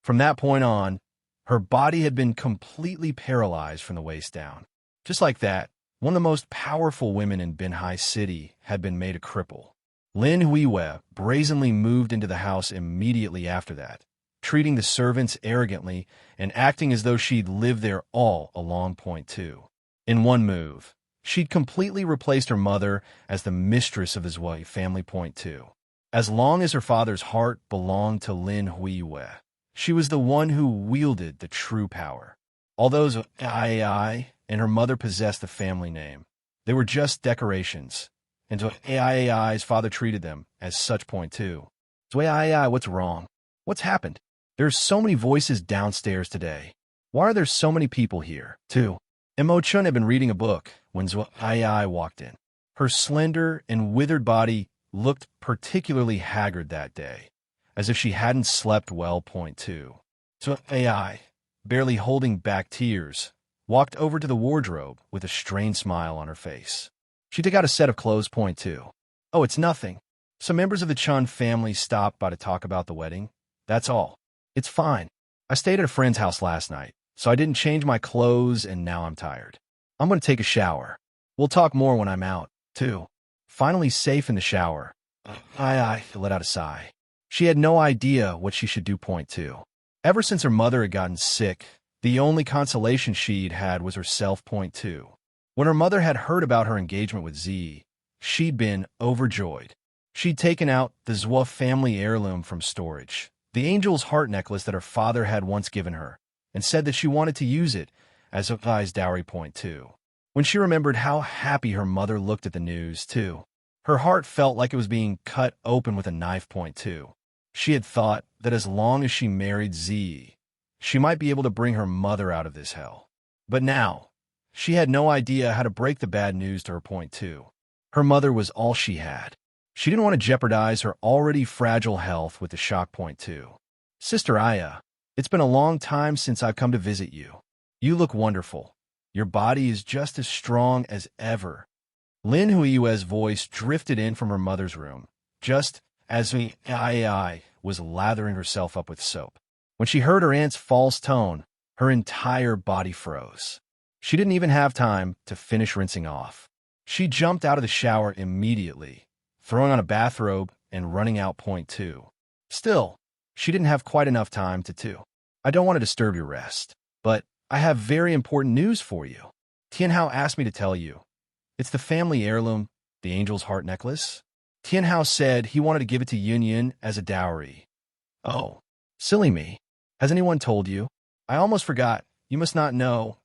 Speaker 2: From that point on, her body had been completely paralyzed from the waist down. Just like that, one of the most powerful women in Binhai City had been made a cripple. Lin Huiyue brazenly moved into the house immediately after that, treating the servants arrogantly and acting as though she'd lived there all along. Point two. In one move, she'd completely replaced her mother as the mistress of his wife. Family. Point two. As long as her father's heart belonged to Lin Huiyue, she was the one who wielded the true power. Although Ai and her mother possessed the family name, they were just decorations, and Ai's father treated them as such. Point two. So Ai, what's wrong? What's happened? There's so many voices downstairs today. Why are there so many people here? 2. Mo Chun had been reading a book when Ai walked in. Her slender and withered body looked particularly haggard that day, as if she hadn't slept well. Point two. So Ai, barely holding back tears, walked over to the wardrobe with a strained smile on her face. She took out a set of clothes. Point two. Oh, it's nothing. Some members of the Chun family stopped by to talk about the wedding. That's all. It's fine. I stayed at a friend's house last night, so I didn't change my clothes and now I'm tired. I'm going to take a shower. We'll talk more when I'm out, too. Finally safe in the shower, Ai let out a sigh. She had no idea what she should do. Point two. Ever since her mother had gotten sick, the only consolation she'd had was herself. Point two. When her mother had heard about her engagement with Z, she'd been overjoyed. She'd taken out the Zhua family heirloom from storage, the angel's heart necklace that her father had once given her, and said that she wanted to use it as Ai's dowry. Point two. When she remembered how happy her mother looked at the news, too, her heart felt like it was being cut open with a knife. Point two. She had thought that as long as she married Z, she might be able to bring her mother out of this hell. But now, she had no idea how to break the bad news to her. Point two. Her mother was all she had. She didn't want to jeopardize her already fragile health with the shock. Point two. Sister Aya, it's been a long time since I've come to visit you. You look wonderful. Your body is just as strong as ever. Lin Huiyue's voice drifted in from her mother's room, just as Ai was lathering herself up with soap. When she heard her aunt's false tone, her entire body froze. She didn't even have time to finish rinsing off. She jumped out of the shower immediately, throwing on a bathrobe and running out. Point two. Still, she didn't have quite enough time to. I don't want to disturb your rest, but I have very important news for you. Tianhao asked me to tell you. It's the family heirloom, the angel's heart necklace. Tianhao said he wanted to give it to Yun as a dowry. Oh, silly me. Has anyone told you? I almost forgot. You must not know.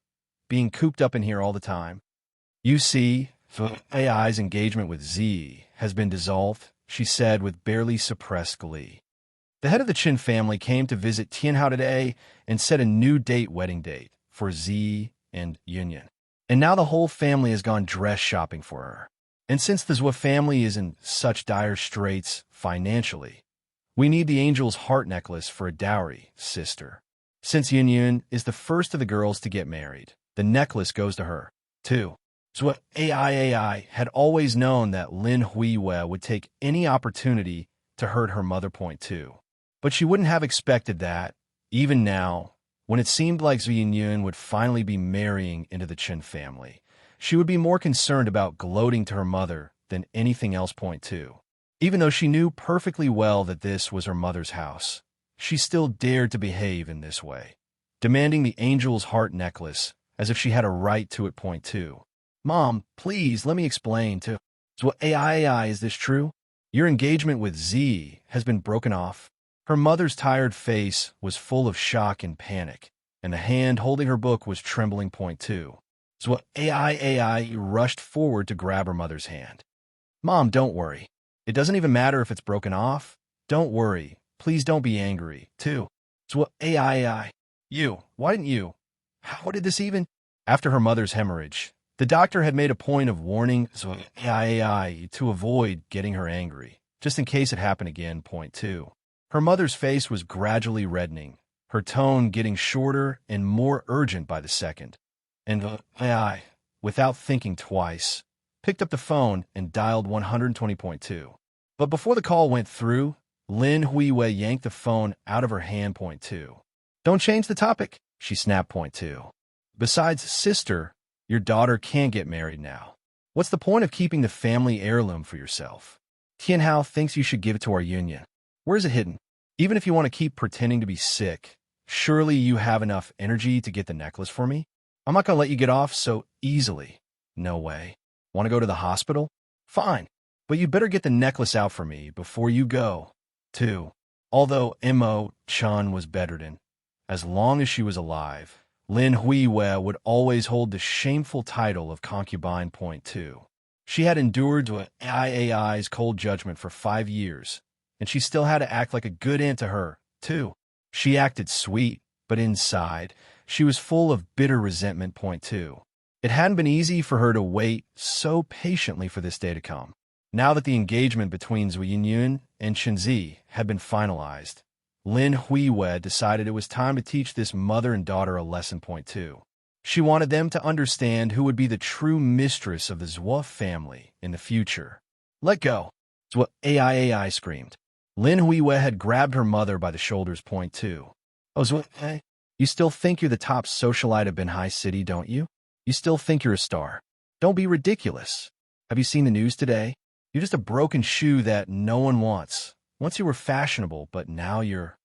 Speaker 2: Being cooped up in here all the time. You see, Ai's engagement with Z has been dissolved, she said with barely suppressed glee. The head of the Qin family came to visit Tianhao today and set a new wedding date, for Z and Yun. And now the whole family has gone dress shopping for her. And since the Zhua family is in such dire straits financially, we need the angel's heart necklace for a dowry, sister. Since Yun is the first of the girls to get married, the necklace goes to her, too. So Ai had always known that Lin Huiyue would take any opportunity to hurt her mother. Point two. But she wouldn't have expected that, even now, when it seemed like Zhu Yun would finally be marrying into the Qin family. She would be more concerned about gloating to her mother than anything else. Point two. Even though she knew perfectly well that this was her mother's house, she still dared to behave in this way, demanding the angel's heart necklace as if she had a right to it. Point two. Mom, please, let me explain to. So Ai, is this true? Your engagement with Z has been broken off. Her mother's tired face was full of shock and panic, and the hand holding her book was trembling. Point two. So Ai rushed forward to grab her mother's hand. Mom, don't worry. It doesn't even matter if it's broken off. Don't worry. Please don't be angry, too. So Ai, why didn't you? How did this even? After her mother's hemorrhage, the doctor had made a point of warning Ai to avoid getting her angry, just in case it happened again. Point two. Her mother's face was gradually reddening, her tone getting shorter and more urgent by the second. And I, without thinking twice, picked up the phone and dialed 120.2. But before the call went through, Lin Huiwei yanked the phone out of her hand. Point two. Don't change the topic, she snapped. Point two. Besides, sister, your daughter can't get married now. What's the point of keeping the family heirloom for yourself? Tianhao thinks you should give it to our union. Where is it hidden? Even if you want to keep pretending to be sick, surely you have enough energy to get the necklace for me? I'm not going to let you get off so easily. No way. Want to go to the hospital? Fine. But you better get the necklace out for me before you go. 2. Although Mo Chun was bedridden, as long as she was alive, Lin Huiwei would always hold the shameful title of concubine. Point 2. She had endured IAI's cold judgment for 5 years, and she still had to act like a good aunt to her, too. She acted sweet, but inside, she was full of bitter resentment. Point 2. It hadn't been easy for her to wait so patiently for this day to come. Now that the engagement between Zhu Yinyun and Chenzi had been finalized, Lin Huiwei decided it was time to teach this mother and daughter a lesson. Point 2. She wanted them to understand who would be the true mistress of the Zhou family in the future. Let go. Zhou AI screamed. Lin Huiwei had grabbed her mother by the shoulders. Point 2. Oh, Zhou, you still think you're the top socialite of Binhai City, don't you? You still think you're a star. Don't be ridiculous. Have you seen the news today? You're just a broken shoe that no one wants. Once you were fashionable, but now you're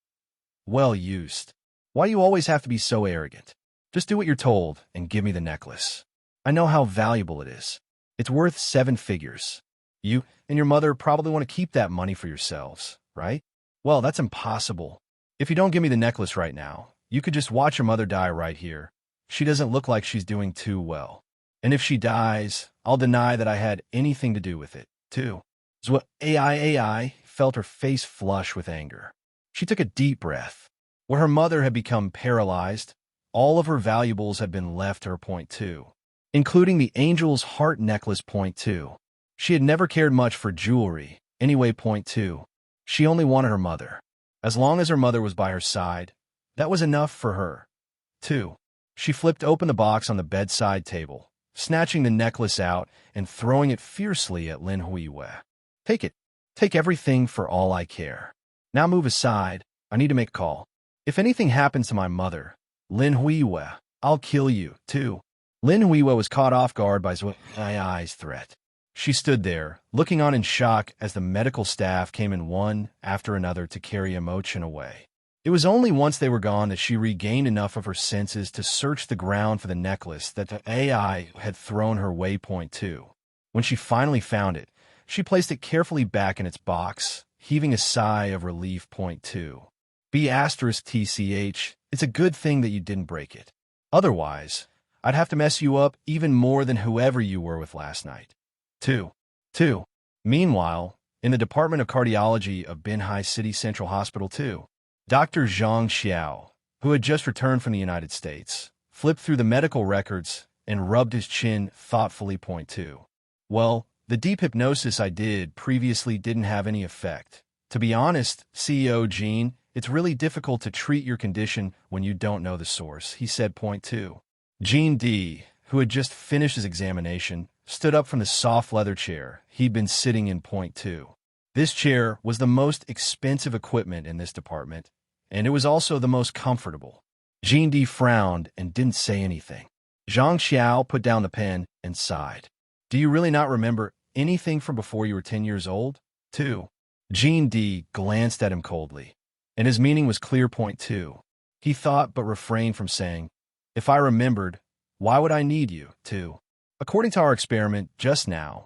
Speaker 2: well used. Why do you always have to be so arrogant? Just do what you're told and give me the necklace. I know how valuable it is. It's worth 7 figures. You and your mother probably want to keep that money for yourselves, right? Well, that's impossible. If you don't give me the necklace right now, you could just watch your mother die right here. She doesn't look like she's doing too well. And if she dies, I'll deny that I had anything to do with it, too. Zhou AI felt her face flush with anger. She took a deep breath. Where her mother had become paralyzed, all of her valuables had been left her. Point 2, including the angel's heart necklace. Point 2. She had never cared much for jewelry. Anyway. Point 2. She only wanted her mother. As long as her mother was by her side, that was enough for her. 2. She flipped open the box on the bedside table, snatching the necklace out and throwing it fiercely at Lin Huiwei. Take it. Take everything for all I care. Now move aside. I need to make a call. If anything happens to my mother, Lin Huiwei, I'll kill you, too. Lin Huiwei was caught off guard by Zhou Ai's threat. She stood there, looking on in shock as the medical staff came in one after another to carry Imochen away. It was only once they were gone that she regained enough of her senses to search the ground for the necklace that the AI had thrown her way. Point 2. When she finally found it, she placed it carefully back in its box, heaving a sigh of relief. Point 2. B*TCH, it's a good thing that you didn't break it. Otherwise, I'd have to mess you up even more than whoever you were with last night. 2. Meanwhile, in the Department of Cardiology of Binhai City Central Hospital 2, Dr. Zhang Xiao, who had just returned from the United States, flipped through the medical records and rubbed his chin thoughtfully. Point 2. Well, the deep hypnosis I did previously didn't have any effect. To be honest, CEO Jean, it's really difficult to treat your condition when you don't know the source, he said. Point 2. Jean D., who had just finished his examination, stood up from the soft leather chair he'd been sitting in. Point 2. This chair was the most expensive equipment in this department, and it was also the most comfortable. Jean D frowned and didn't say anything. Zhang Xiao put down the pen and sighed. Do you really not remember anything from before you were 10 years old? 2. Jean D glanced at him coldly, and his meaning was clear. Point 2. He thought but refrained from saying, if I remembered, why would I need you, 2? According to our experiment just now,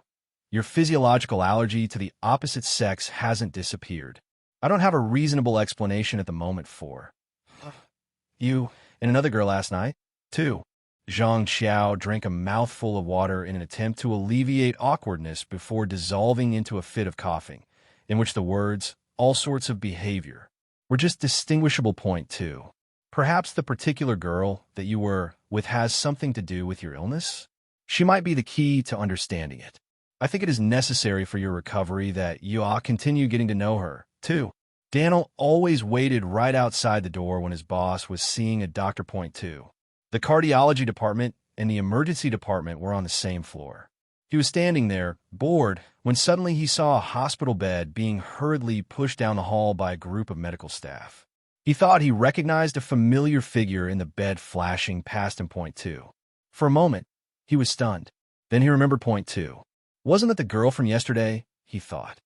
Speaker 2: your physiological allergy to the opposite sex hasn't disappeared. I don't have a reasonable explanation at the moment for you and another girl last night, 2. Zhang Xiao drank a mouthful of water in an attempt to alleviate awkwardness before dissolving into a fit of coughing, in which the words, all sorts of behavior, were just distinguishable. Point 2. Perhaps the particular girl that you were with has something to do with your illness? She might be the key to understanding it. I think it is necessary for your recovery that you continue getting to know her, too. Daniel always waited right outside the door when his boss was seeing a doctor. Point two. The cardiology department and the emergency department were on the same floor. He was standing there, bored, when suddenly he saw a hospital bed being hurriedly pushed down the hall by a group of medical staff. He thought he recognized a familiar figure in the bed flashing past him. Point two. For a moment, he was stunned. Then he remembered. Point two. Wasn't that the girl from yesterday? He thought.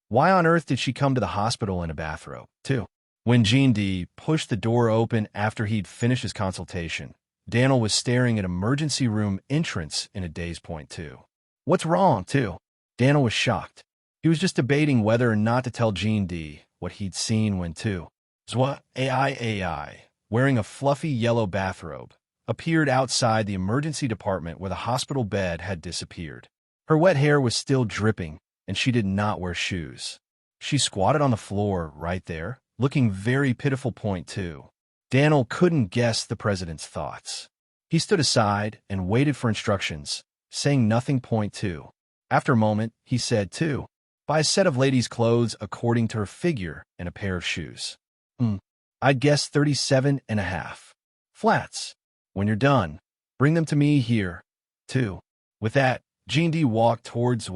Speaker 2: Why on earth did she come to the hospital in a bathrobe, too? When Jean D pushed the door open after he'd finished his consultation, Daniel was staring at emergency room entrance in a daze. Point two. What's wrong, too? Daniel was shocked. He was just debating whether or not to tell Jean D what he'd seen when two. Zwa AI, wearing a fluffy yellow bathrobe, appeared outside the emergency department where the hospital bed had disappeared. Her wet hair was still dripping, and she did not wear shoes. She squatted on the floor right there, looking very pitiful. Point two. Daniel couldn't guess the president's thoughts. He stood aside and waited for instructions, saying nothing. Point two. After a moment, he said, two. Buy a set of ladies' clothes according to her figure and a pair of shoes. I'd guess 37.5. Flats. When you're done, bring them to me here, too. With that, Jean D walked towards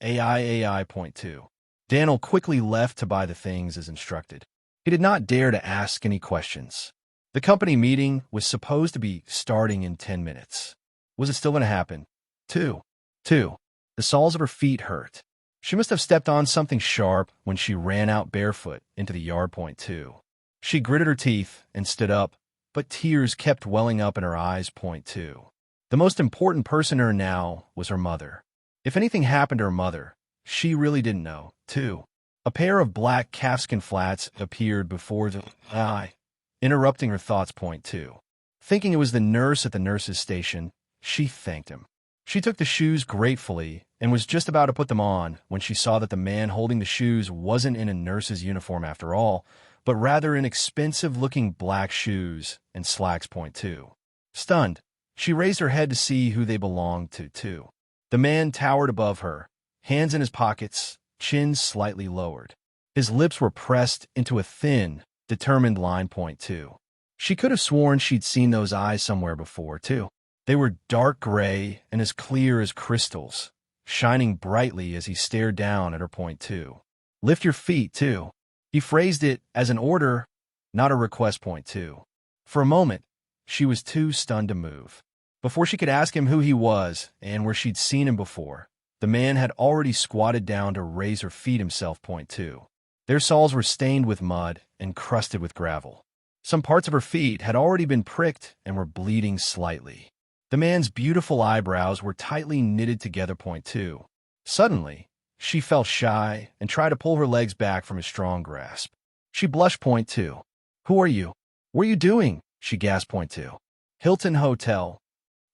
Speaker 2: AI. Point two. Daniel quickly left to buy the things as instructed. He did not dare to ask any questions. The company meeting was supposed to be starting in 10 minutes. Was it still going to happen? Two. The soles of her feet hurt. She must have stepped on something sharp when she ran out barefoot into the yard. Point two. She gritted her teeth and stood up, but tears kept welling up in her eyes. Point two. The most important person to her now was her mother. If anything happened to her mother, she really didn't know, too. A pair of black calfskin flats appeared before the eye, interrupting her thoughts. Point two. Thinking it was the nurse at the nurse's station, she thanked him. She took the shoes gratefully and was just about to put them on when she saw that the man holding the shoes wasn't in a nurse's uniform after all, but rather in expensive-looking black shoes and slacks. Point two. Stunned, she raised her head to see who they belonged to, too. The man towered above her, hands in his pockets, chin slightly lowered. His lips were pressed into a thin, determined line. Point two. She could have sworn she'd seen those eyes somewhere before, too. They were dark gray and as clear as crystals, shining brightly as he stared down at her. Point two. Lift your feet, too. He phrased it as an order, not a request. Point two. For a moment, she was too stunned to move. Before she could ask him who he was and where she'd seen him before, the man had already squatted down to raise her feet himself. Point two. Their soles were stained with mud and crusted with gravel. Some parts of her feet had already been pricked and were bleeding slightly. The man's beautiful eyebrows were tightly knitted together. Point two. Suddenly, she felt shy and tried to pull her legs back from his strong grasp. She blushed. Point two. Who are you? What are you doing? She gasped. Point two. Hilton Hotel,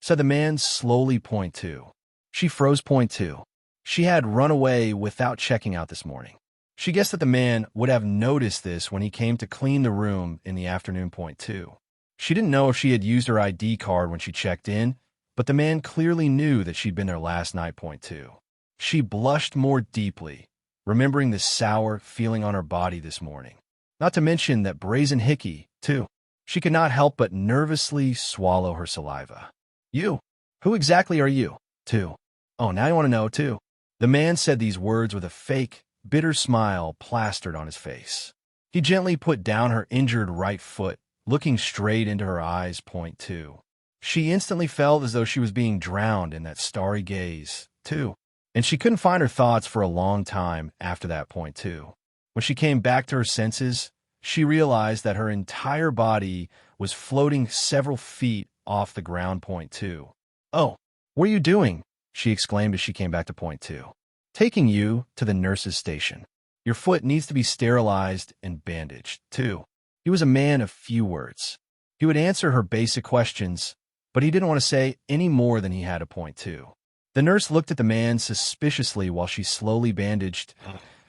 Speaker 2: said the man slowly. Point two. She froze. Point two. She had run away without checking out this morning. She guessed that the man would have noticed this when he came to clean the room in the afternoon. Point two. She didn't know if she had used her ID card when she checked in, but the man clearly knew that she'd been there last night. Point two. She blushed more deeply, remembering the sour feeling on her body this morning. Not to mention that brazen hickey, too. She could not help but nervously swallow her saliva. You? Who exactly are you? Too. Oh, now you want to know, too. The man said these words with a fake, bitter smile plastered on his face. He gently put down her injured right foot, looking straight into her eyes. Point two. She instantly felt as though she was being drowned in that starry gaze, too. And she couldn't find her thoughts for a long time after that. Point two. When she came back to her senses, she realized that her entire body was floating several feet off the ground. Point two. Oh, what are you doing? She exclaimed as she came back to. Point two. Taking you to the nurse's station. Your foot needs to be sterilized and bandaged, too. He was a man of few words. He would answer her basic questions, but he didn't want to say any more than he had. Point two. The nurse looked at the man suspiciously while she slowly bandaged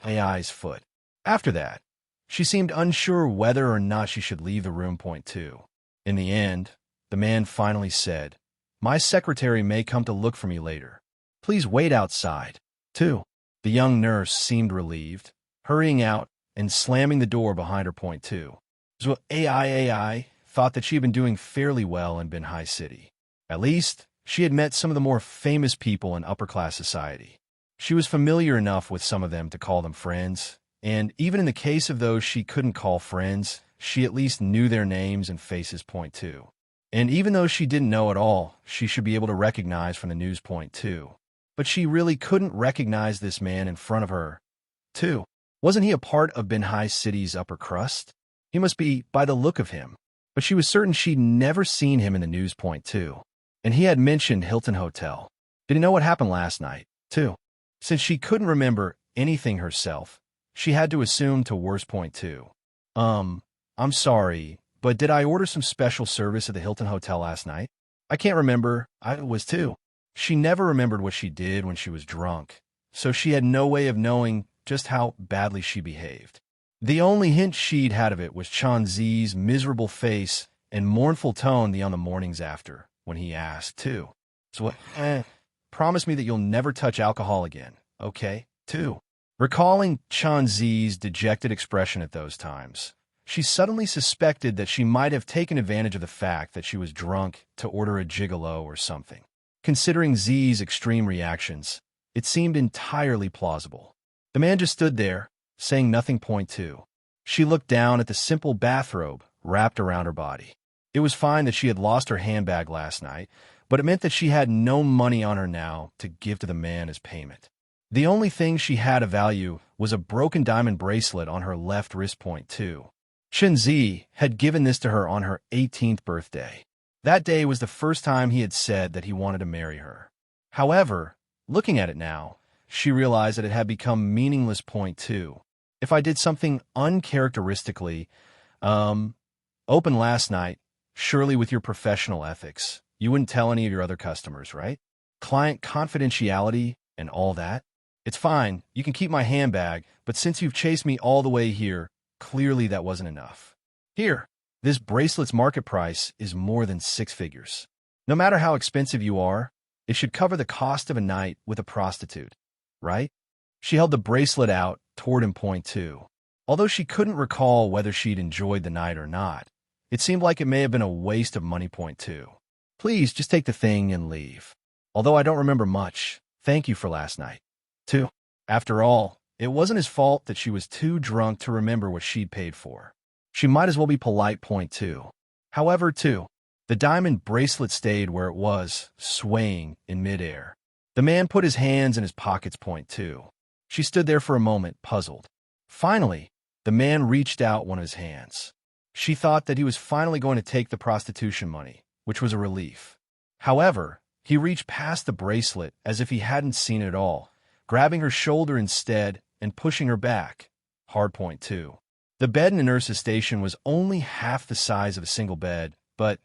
Speaker 2: AI's foot. After that, she seemed unsure whether or not she should leave the room. Point two. In the end, the man finally said, My secretary may come to look for me later. Please wait outside. Two. The young nurse seemed relieved. Hurrying out, and slamming the door behind her. Point two. So AI thought that she had been doing fairly well in Bin High City. At least, she had met some of the more famous people in upper-class society. She was familiar enough with some of them to call them friends, and even in the case of those she couldn't call friends, she at least knew their names and faces. Point two. And even though she didn't know at all, she should be able to recognize from the news. Point two. But she really couldn't recognize this man in front of her. Two. Wasn't he a part of Bin High City's upper crust? He must be, by the look of him. But she was certain she'd never seen him in the news. Point two. And he had mentioned Hilton Hotel. Did he know what happened last night? Two. Since she couldn't remember anything herself, she had to assume to worse. Point two. I'm sorry, but did I order some special service at the Hilton Hotel last night? I can't remember. I was too. She never remembered what she did when she was drunk, so she had no way of knowing just how badly she behaved. The only hint she'd had of it was Chanzi's miserable face and mournful tone on the mornings after, when he asked, too. So, promise me that you'll never touch alcohol again, okay? Too. Recalling Chanzi's dejected expression at those times, she suddenly suspected that she might have taken advantage of the fact that she was drunk to order a gigolo or something. Considering Z's extreme reactions, it seemed entirely plausible. The man just stood there, saying nothing. Point two. She looked down at the simple bathrobe wrapped around her body. It was fine that she had lost her handbag last night, but it meant that she had no money on her now to give to the man as payment. The only thing she had of value was a broken diamond bracelet on her left wrist. Point two. Chen had given this to her on her 18th birthday. That day was the first time he had said that he wanted to marry her. However, looking at it now, she realized that it had become meaningless. Point two. If I did something uncharacteristically, open last night, surely with your professional ethics, you wouldn't tell any of your other customers, right? Client confidentiality and all that? It's fine, you can keep my handbag, but since you've chased me all the way here, clearly that wasn't enough. Here, this bracelet's market price is more than 6 figures. No matter how expensive you are, it should cover the cost of a night with a prostitute, right? She held the bracelet out toward him. Point two. Although she couldn't recall whether she'd enjoyed the night or not, it seemed like it may have been a waste of money. Point two. Please just take the thing and leave. Although I don't remember much, thank you for last night. Two. After all, it wasn't his fault that she was too drunk to remember what she'd paid for. She might as well be polite. Point two. However, too, the diamond bracelet stayed where it was, swaying in midair. The man put his hands in his pockets. Point two. She stood there for a moment, puzzled. Finally, the man reached out one of his hands. She thought that he was finally going to take the prostitution money, which was a relief. However, he reached past the bracelet as if he hadn't seen it at all, grabbing her shoulder instead and pushing her back. Hard. Point two. The bed in the nurse's station was only half the size of a single bed, but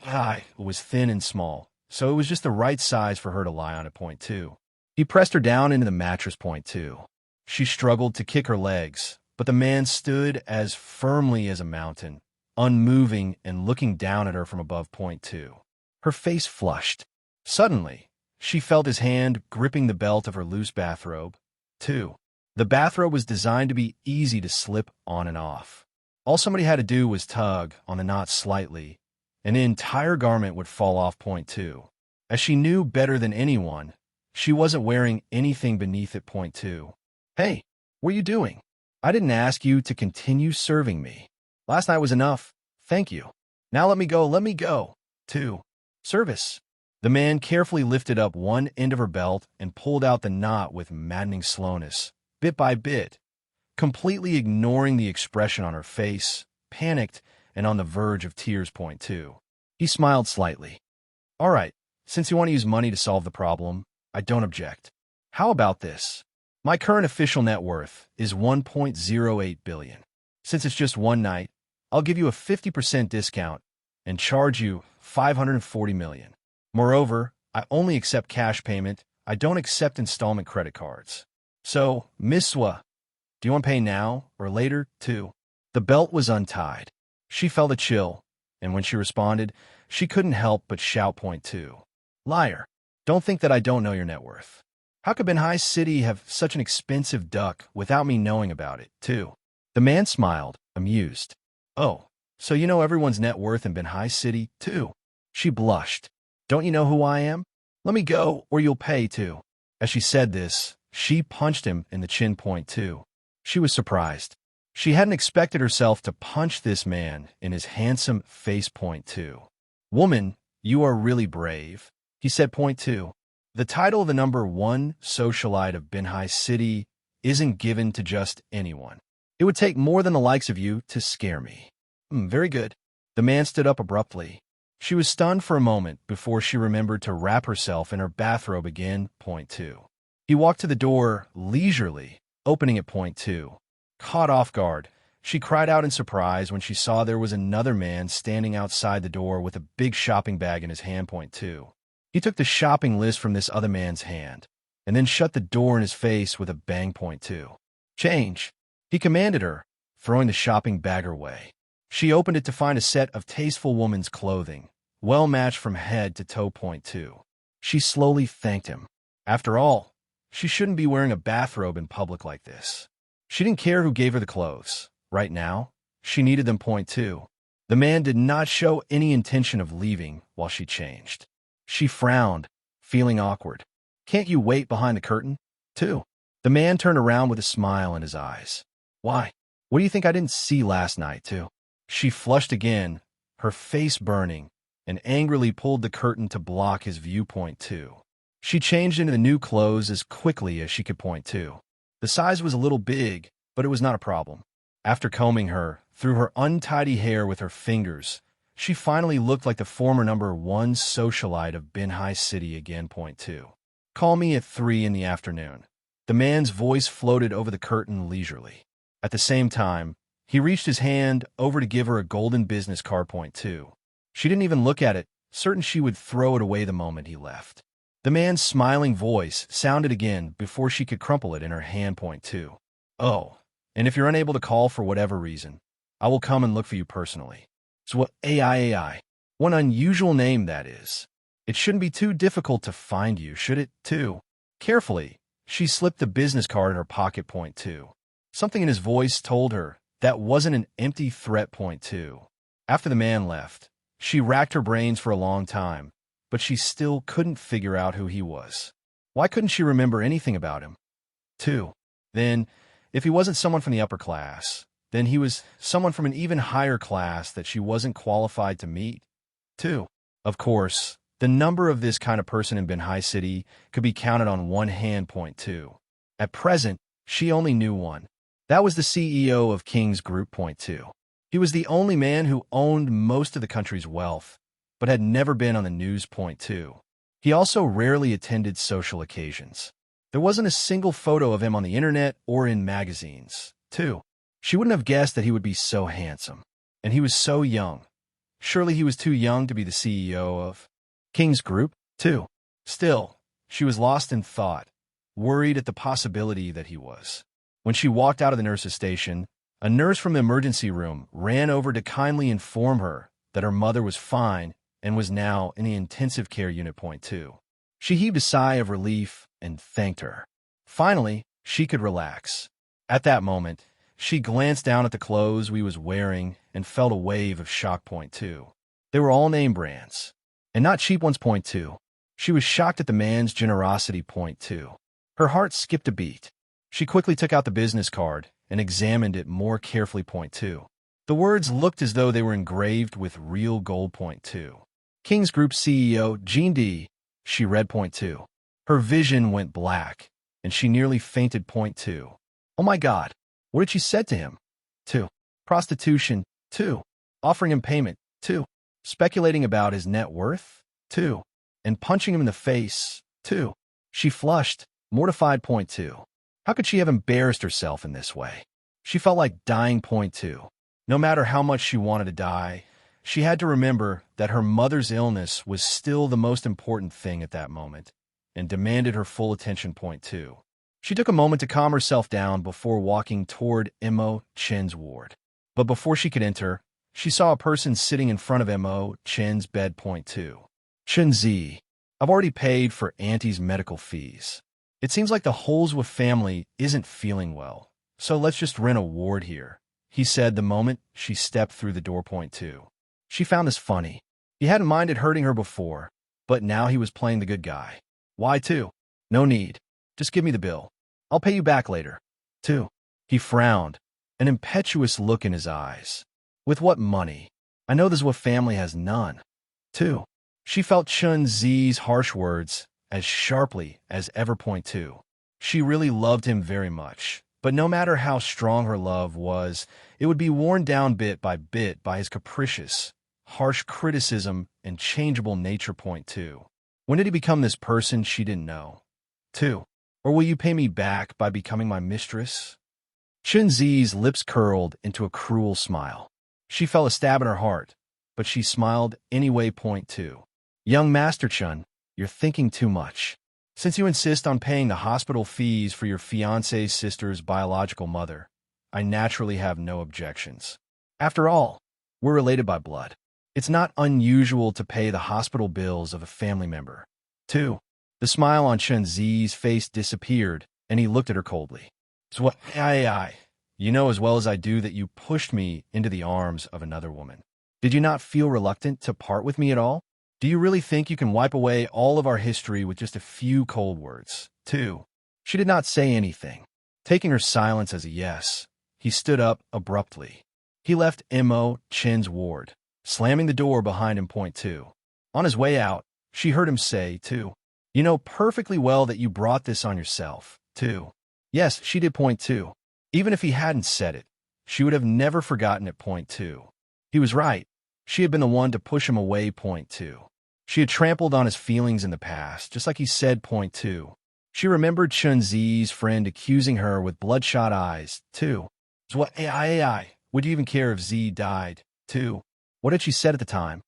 Speaker 2: it was thin and small, so it was just the right size for her to lie on at. Point two. He pressed her down into the mattress. Point two. She struggled to kick her legs, but the man stood as firmly as a mountain, unmoving and looking down at her from above. Point two. Her face flushed. Suddenly, she felt his hand gripping the belt of her loose bathrobe. Two. The bathrobe was designed to be easy to slip on and off. All somebody had to do was tug on the knot slightly, and the entire garment would fall off. Point two. As she knew better than anyone, she wasn't wearing anything beneath it. Point two. Hey, what are you doing? I didn't ask you to continue serving me. Last night was enough. Thank you. Now let me go. Let me go. Two. Service. The man carefully lifted up one end of her belt and pulled out the knot with maddening slowness, bit by bit, completely ignoring the expression on her face, panicked and on the verge of tears. Point two. He smiled slightly. All right, since you want to use money to solve the problem, I don't object. How about this? My current official net worth is $1.08 billion. Since it's just one night, I'll give you a 50% discount and charge you $540 million. Moreover, I only accept cash payment. I don't accept installment credit cards. So, Miss Swa, do you want to pay now or later, too? The belt was untied. She felt a chill, and when she responded, she couldn't help but shout. Point two. Liar. Don't think that I don't know your net worth. How could Ben High City have such an expensive duck without me knowing about it, too? The man smiled, amused. Oh, so you know everyone's net worth in Benhai City, too? She blushed. Don't you know who I am? Let me go, or you'll pay, too. As she said this, she punched him in the chin point, too. She was surprised. She hadn't expected herself to punch this man in his handsome face point, too. Woman, you are really brave, he said point, too. The title of the #1 socialite of Benhai City isn't given to just anyone. It would take more than the likes of you to scare me. Very good. The man stood up abruptly. She was stunned for a moment before she remembered to wrap herself in her bathrobe again, point 2. He walked to the door leisurely, opening it point 2. Caught off guard, she cried out in surprise when she saw there was another man standing outside the door with a big shopping bag in his hand point 2. He took the shopping list from this other man's hand, and then shut the door in his face with a bang point 2. Change, he commanded her, throwing the shopping bag her way. She opened it to find a set of tasteful woman's clothing, well matched from head to toe point 2. She slowly thanked him. After all, she shouldn't be wearing a bathrobe in public like this. She didn't care who gave her the clothes. Right now, she needed them point 2. The man did not show any intention of leaving while she changed. She frowned, feeling awkward. Can't you wait behind the curtain, too? The man turned around with a smile in his eyes. Why? What do you think I didn't see last night, too? She flushed again, her face burning, and angrily pulled the curtain to block his viewpoint, too. She changed into the new clothes as quickly as she could point, too. The size was a little big, but it was not a problem. After combing her, through her untidy hair with her fingers, she finally looked like the former #1 socialite of Benhai City again point 2. Call me at 3 in the afternoon. The man's voice floated over the curtain leisurely. At the same time, he reached his hand over to give her a golden business card point 2. She didn't even look at it, certain she would throw it away the moment he left. The man's smiling voice sounded again before she could crumple it in her hand point 2. Oh, and if you're unable to call for whatever reason, I will come and look for you personally. So what AI? One unusual name, that is. It shouldn't be too difficult to find you, should it, too? Carefully, she slipped the business card in her pocket point 2. Something in his voice told her that wasn't an empty threat point 2. After the man left, she racked her brains for a long time, but she still couldn't figure out who he was. Why couldn't she remember anything about him? 2. Then, if he wasn't someone from the upper class, then he was someone from an even higher class that she wasn't qualified to meet. 2. Of course, the number of this kind of person in Benhai City could be counted on one hand point 2. At present, she only knew one. That was the CEO of King's Group point 2. He was the only man who owned most of the country's wealth, but had never been on the news point 2. He also rarely attended social occasions. There wasn't a single photo of him on the internet or in magazines, 2. She wouldn't have guessed that he would be so handsome. And he was so young. Surely he was too young to be the CEO of King's Group, 2. Still, she was lost in thought, worried at the possibility that he was. When she walked out of the nurse's station, a nurse from the emergency room ran over to kindly inform her that her mother was fine and was now in the intensive care unit point 2. She heaved a sigh of relief and thanked her. Finally, she could relax. At that moment, she glanced down at the clothes we was wearing and felt a wave of shock point 2. They were all name brands, and not cheap ones point 2. She was shocked at the man's generosity point 2. Her heart skipped a beat. She quickly took out the business card and examined it more carefully point 2. The words looked as though they were engraved with real gold point 2. King's Group CEO Jean D. She read point 2. Her vision went black, and she nearly fainted point 2. Oh my God, what had she said to him? 2. Prostitution, 2. Offering him payment, 2. Speculating about his net worth, 2. And punching him in the face, 2. She flushed, mortified point 2. How could she have embarrassed herself in this way? She felt like dying point 2. No matter how much she wanted to die, she had to remember that her mother's illness was still the most important thing at that moment and demanded her full attention point 2. She took a moment to calm herself down before walking toward Mo Chen's ward. But before she could enter, she saw a person sitting in front of Mo Chen's bed point 2. Chen Zi, I've already paid for Auntie's medical fees. It seems like the Holsworth family isn't feeling well, so let's just rent a ward here, he said the moment she stepped through the door. Point two. She found this funny. He hadn't minded hurting her before, but now he was playing the good guy. Why two? No need. Just give me the bill. I'll pay you back later. Two. He frowned, an impetuous look in his eyes. With what money? I know this family has none. Two. She felt Chun Zi's harsh words as sharply as ever. Point two. She really loved him very much, but no matter how strong her love was, it would be worn down bit by his capricious, harsh criticism and changeable nature. Point two. When did he become this person she didn't know? Two. Or will you pay me back by becoming my mistress? Chun Zi's lips curled into a cruel smile. She felt a stab in her heart, but she smiled anyway. Point two. Young Master Chun, you're thinking too much. Since you insist on paying the hospital fees for your fiancé's sister's biological mother, I naturally have no objections. After all, we're related by blood. It's not unusual to pay the hospital bills of a family member. Two. The smile on Chun Zi's face disappeared, and he looked at her coldly. So what? You know as well as I do that you pushed me into the arms of another woman. Did you not feel reluctant to part with me at all? Do you really think you can wipe away all of our history with just a few cold words? Two. She did not say anything. Taking her silence as a yes, he stood up abruptly. He left Mo Chin's ward, slamming the door behind him. Point two. On his way out, she heard him say, two. You know perfectly well that you brought this on yourself. Two. Yes, she did. Point two. Even if he hadn't said it, she would have never forgotten it. Point two. He was right. She had been the one to push him away. Point two. She had trampled on his feelings in the past, just like he said. Point two. She remembered Chun Zi's friend accusing her with bloodshot eyes. Two. What? Would you even care if Z died? Two. What had she said at the time?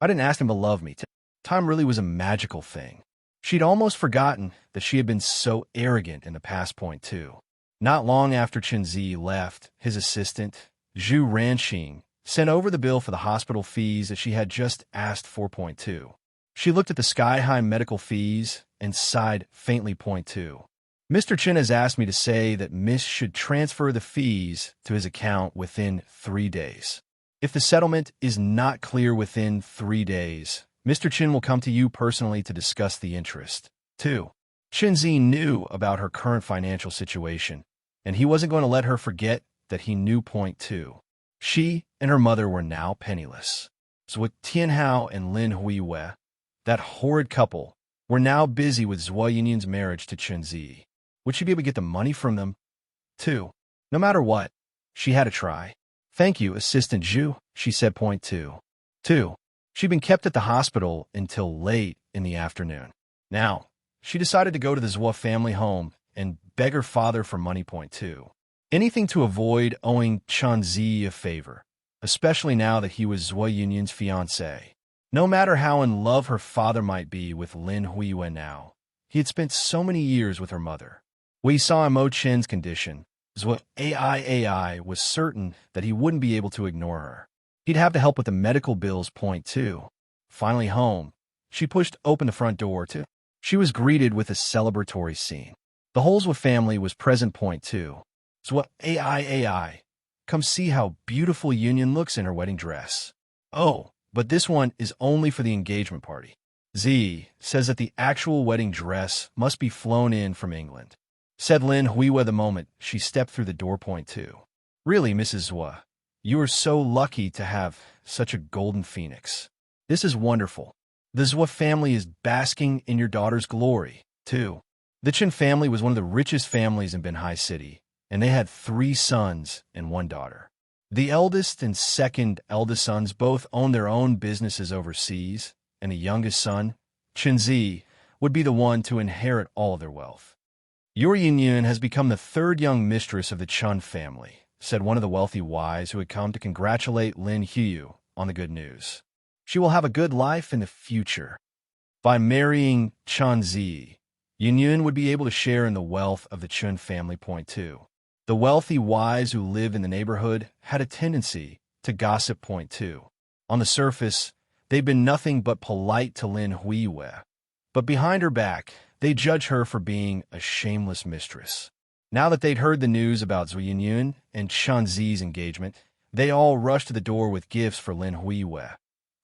Speaker 2: I didn't ask him to love me. Time really was a magical thing. She'd almost forgotten that she had been so arrogant in the past. Point two. Not long after Chun Zi left, his assistant, Zhu Ranxing, sent over the bill for the hospital fees that she had just asked for. Point two. She looked at the sky-high medical fees and sighed faintly. Point two. Mr. Chen has asked me to say that Miss should transfer the fees to his account within 3 days. If the settlement is not clear within 3 days, Mr. Chen will come to you personally to discuss the interest. 2. Chen Zi knew about her current financial situation, and he wasn't going to let her forget that he knew. Point 2. She and her mother were now penniless. So with Tianhao and Lin Huiyue, that horrid couple, were now busy with Zhuo Yunyun's marriage to Chen Zi. Would she be able to get the money from them? 2. No matter what, she had to try. Thank you, Assistant Zhu, she said. Point 2. 2. She'd been kept at the hospital until late in the afternoon. Now, she decided to go to the Zhuo family home and beg her father for money. Point 2. Anything to avoid owing Chen Zi a favor, especially now that he was Zhuo Yunyun's fiancé. No matter how in love her father might be with Lin Huiyue now, he had spent so many years with her mother. When he saw Mo Chen's condition, Zhuo AI was certain that he wouldn't be able to ignore her. He'd have to help with the medical bills. Point 2. Finally home, she pushed open the front door too. She was greeted with a celebratory scene. The whole Zhuo family was present. Point 2. Zhuo AI, come see how beautiful Yunyun looks in her wedding dress. Oh, but this one is only for the engagement party. Z says that the actual wedding dress must be flown in from England, said Lin Huiyue the moment she stepped through the door. Point 2. Really, Mrs. Zhuo, you are so lucky to have such a golden phoenix. This is wonderful. The Zhuo family is basking in your daughter's glory, too. The Chen family was one of the richest families in Binhai City, and they had 3 sons and 1 daughter. The eldest and second eldest sons both owned their own businesses overseas, and the youngest son, Chen Zi, would be the one to inherit all of their wealth. Your Yunyun has become the 3rd young mistress of the Chun family, said one of the wealthy wives who had come to congratulate Lin Huiyu on the good news. She will have a good life in the future. By marrying Chen Zi, Yunyun would be able to share in the wealth of the Chun family. Point 2. The wealthy wives who lived in the neighborhood had a tendency to gossip. Point 2. On the surface, they'd been nothing but polite to Lin Huiyue, but behind her back, they judged her for being a shameless mistress. Now that they'd heard the news about Zhu Yunyun and Chen Zi's engagement, they all rushed to the door with gifts for Lin Huiyue,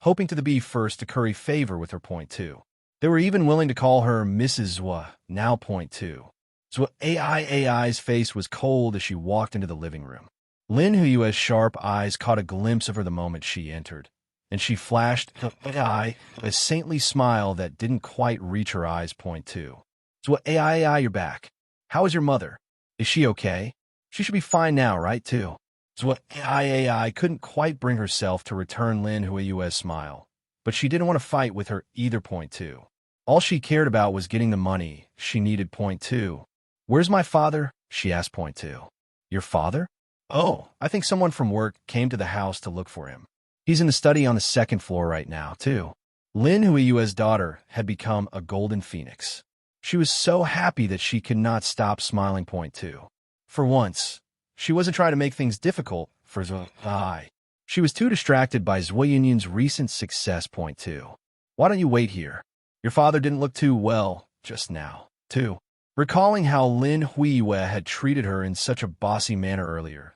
Speaker 2: hoping to be first to curry favor with her point two. They were even willing to call her Mrs. Zhua, now point two. Zhua AI's face was cold as she walked into the living room. Lin Huiyue's sharp eyes caught a glimpse of her the moment she entered, and she flashed a saintly smile that didn't quite reach her eyes point two. Zhua AI, you're back. How is your mother? Is she okay? She should be fine now, right, too? Zhua AI couldn't quite bring herself to return Lin Huiyue's smile, but she didn't want to fight with her either point two. All she cared about was getting the money she needed point two. Where's my father? She asked point two. Your father? Oh, I think someone from work came to the house to look for him. He's in the study on the second floor right now, too. Lin Huiyue's daughter had become a golden phoenix. She was so happy that she could not stop smiling point two. For once, she wasn't trying to make things difficult for Zhai. She was too distracted by Zhui Yunyun's recent success point two. Why don't you wait here? Your father didn't look too well just now, too. Recalling how Lin Huiyue had treated her in such a bossy manner earlier,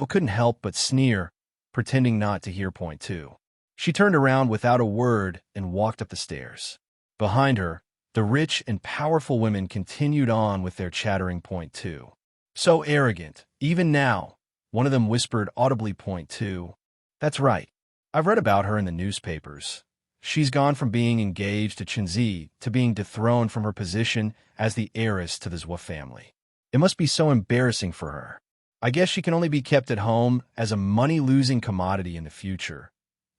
Speaker 2: couldn't help but sneer, pretending not to hear point two. She turned around without a word and walked up the stairs. Behind her, the rich and powerful women continued on with their chattering point two. So arrogant, even now, one of them whispered audibly point two. That's right. I've read about her in the newspapers. She's gone from being engaged to Chenzi to being dethroned from her position as the heiress to the Zhua family. It must be so embarrassing for her. I guess she can only be kept at home as a money-losing commodity in the future.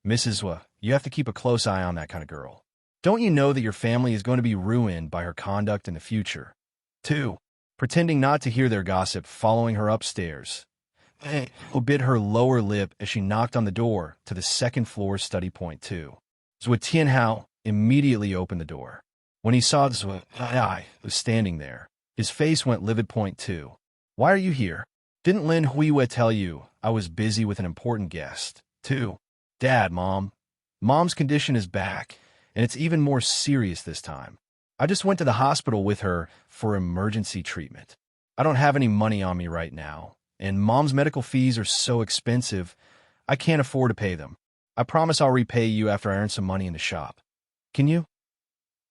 Speaker 2: Mrs. Zhua, you have to keep a close eye on that kind of girl. Don't you know that your family is going to be ruined by her conduct in the future? 2. Pretending not to hear their gossip, following her upstairs. Who bit her lower lip as she knocked on the door to the second floor study point 2. Zhua Tianhao immediately opened the door. When he saw Zhua Ai was standing there, his face went livid point 2. Why are you here? Didn't Lin Huiyue tell you I was busy with an important guest? 2. Dad, Mom. Mom's condition is back, and it's even more serious this time. I just went to the hospital with her for emergency treatment. I don't have any money on me right now, and Mom's medical fees are so expensive, I can't afford to pay them. I promise I'll repay you after I earn some money in the shop. Can you?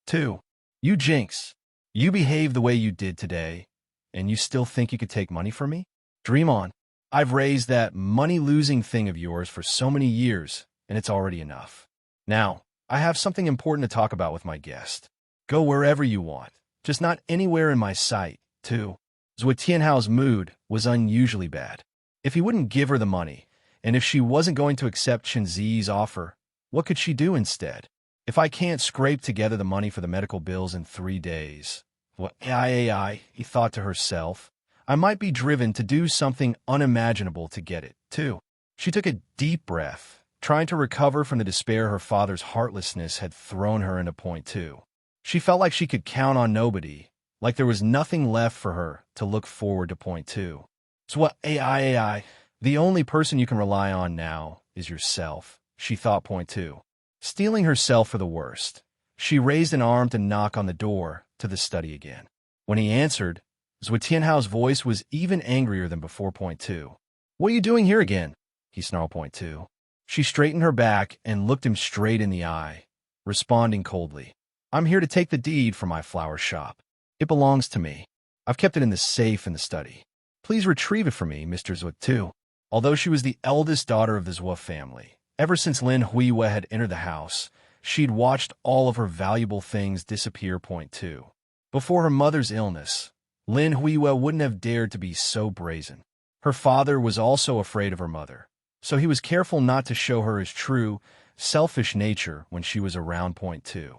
Speaker 2: 2. You jinx. You behave the way you did today, and you still think you could take money from me? Dream on. I've raised that money-losing thing of yours for so many years, and it's already enough. Now, I have something important to talk about with my guest. Go wherever you want, just not anywhere in my sight, too. Zhua Tianhao's mood was unusually bad. If he wouldn't give her the money, and if she wasn't going to accept Chenzi's offer, what could she do instead? If I can't scrape together the money for the medical bills in 3 days, what he thought to herself, I might be driven to do something unimaginable to get it, too. She took a deep breath, trying to recover from the despair her father's heartlessness had thrown her into point 2. She felt like she could count on nobody, like there was nothing left for her to look forward to point 2. So what the only person you can rely on now is yourself, she thought point 2. Steeling herself for the worst, she raised an arm to knock on the door to the study again. When he answered, Zhua Tianhao's voice was even angrier than before point 2. What are you doing here again? He snarled point 2. She straightened her back and looked him straight in the eye, responding coldly. I'm here to take the deed from my flower shop. It belongs to me. I've kept it in the safe in the study. Please retrieve it for me, Mr. Zhua too. Although she was the eldest daughter of the Zhua family, ever since Lin Huiyue had entered the house, she'd watched all of her valuable things disappear point 2. Before her mother's illness, Lin Huiyue wouldn't have dared to be so brazen. Her father was also afraid of her mother, so he was careful not to show her his true, selfish nature when she was around point 2.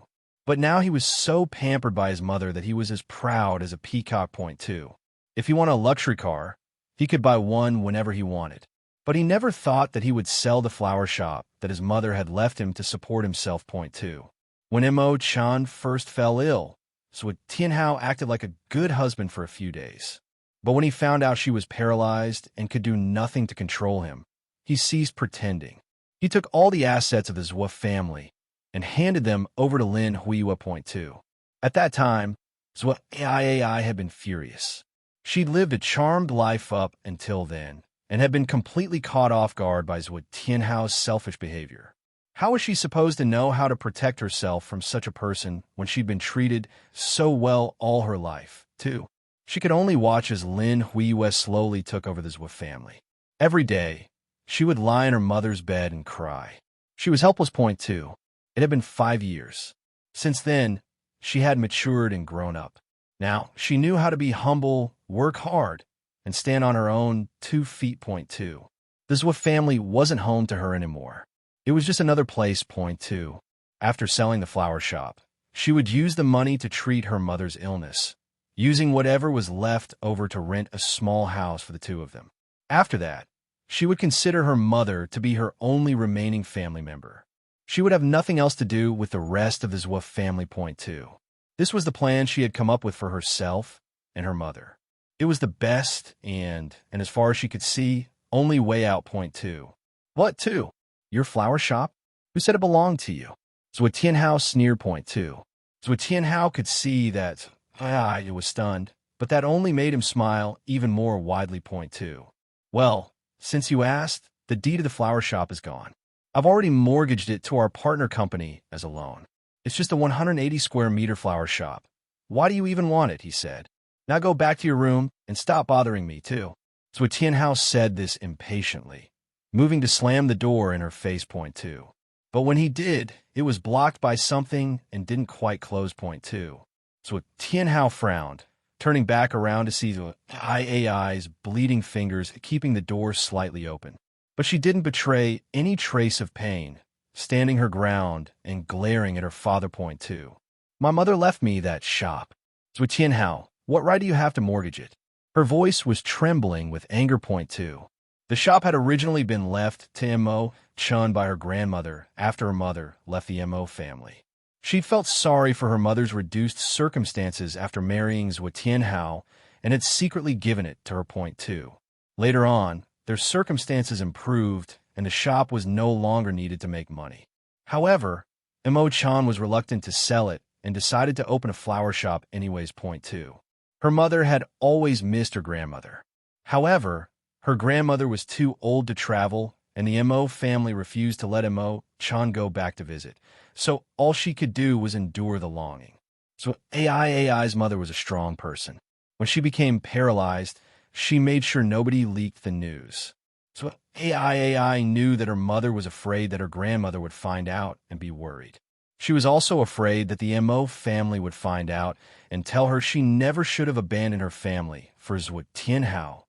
Speaker 2: But now he was so pampered by his mother that he was as proud as a peacock point 2. If he wanted a luxury car, he could buy one whenever he wanted. But he never thought that he would sell the flower shop that his mother had left him to support himself point 2. When Mo Chan first fell ill, Zhua Tianhao acted like a good husband for a few days. But when he found out she was paralyzed and could do nothing to control him, he ceased pretending. He took all the assets of the Zhua family and handed them over to Lin Huiyue point 2. At that time, Zhua AI had been furious. She'd lived a charmed life up until then, and had been completely caught off guard by Zhuo Tianhao's selfish behavior. How was she supposed to know how to protect herself from such a person when she'd been treated so well all her life, too? She could only watch as Lin Huiyue slowly took over the Zhuo family. Every day, she would lie in her mother's bed and cry. She was helpless. Point two. It had been 5 years. Since then, she had matured and grown up. Now, she knew how to be humble, work hard, and stand on her own 2 feet. Point two. The Zhuo family wasn't home to her anymore. It was just another place. Point two. After selling the flower shop, she would use the money to treat her mother's illness, using whatever was left over to rent a small house for the two of them. After that, she would consider her mother to be her only remaining family member. She would have nothing else to do with the rest of the Zhuo family. Point two. This was the plan she had come up with for herself and her mother. It was the best and as far as she could see, only way out. Point two. What two? Your flower shop? Who said it belonged to you? Zhuo Tianhao sneered. Point two. Zhuo Tianhao could see that it was stunned, but that only made him smile even more widely. Point two. Well, since you asked, the deed of the flower shop is gone. I've already mortgaged it to our partner company as a loan. It's just a 180 square meter flower shop. Why do you even want it? He said. Now go back to your room and stop bothering me, too. Zhuo Tianhao said this impatiently, moving to slam the door in her face. Point two. But when he did, it was blocked by something and didn't quite close. Point two. Zhuo Tianhao frowned, turning back around to see the IAI's bleeding fingers keeping the door slightly open. But she didn't betray any trace of pain, standing her ground and glaring at her father. Point two. My mother left me that shop. Zhuo Tianhao, what right do you have to mortgage it? Her voice was trembling with anger. Point two. The shop had originally been left to Mo Chun by her grandmother after her mother left the Mo family. She'd felt sorry for her mother's reduced circumstances after marrying Zhuo Tianhao and had secretly given it to her. Point two. Later on, their circumstances improved and the shop was no longer needed to make money. However, Mo Chan was reluctant to sell it and decided to open a flower shop anyways. Point two. Her mother had always missed her grandmother. However, her grandmother was too old to travel and the Mo family refused to let Mo Chan go back to visit. So all she could do was endure the longing. So AI's mother was a strong person. When she became paralyzed, she made sure nobody leaked the news. So AI knew that her mother was afraid that her grandmother would find out and be worried. She was also afraid that the Mo family would find out and tell her she never should have abandoned her family for Zhuo Tianhao.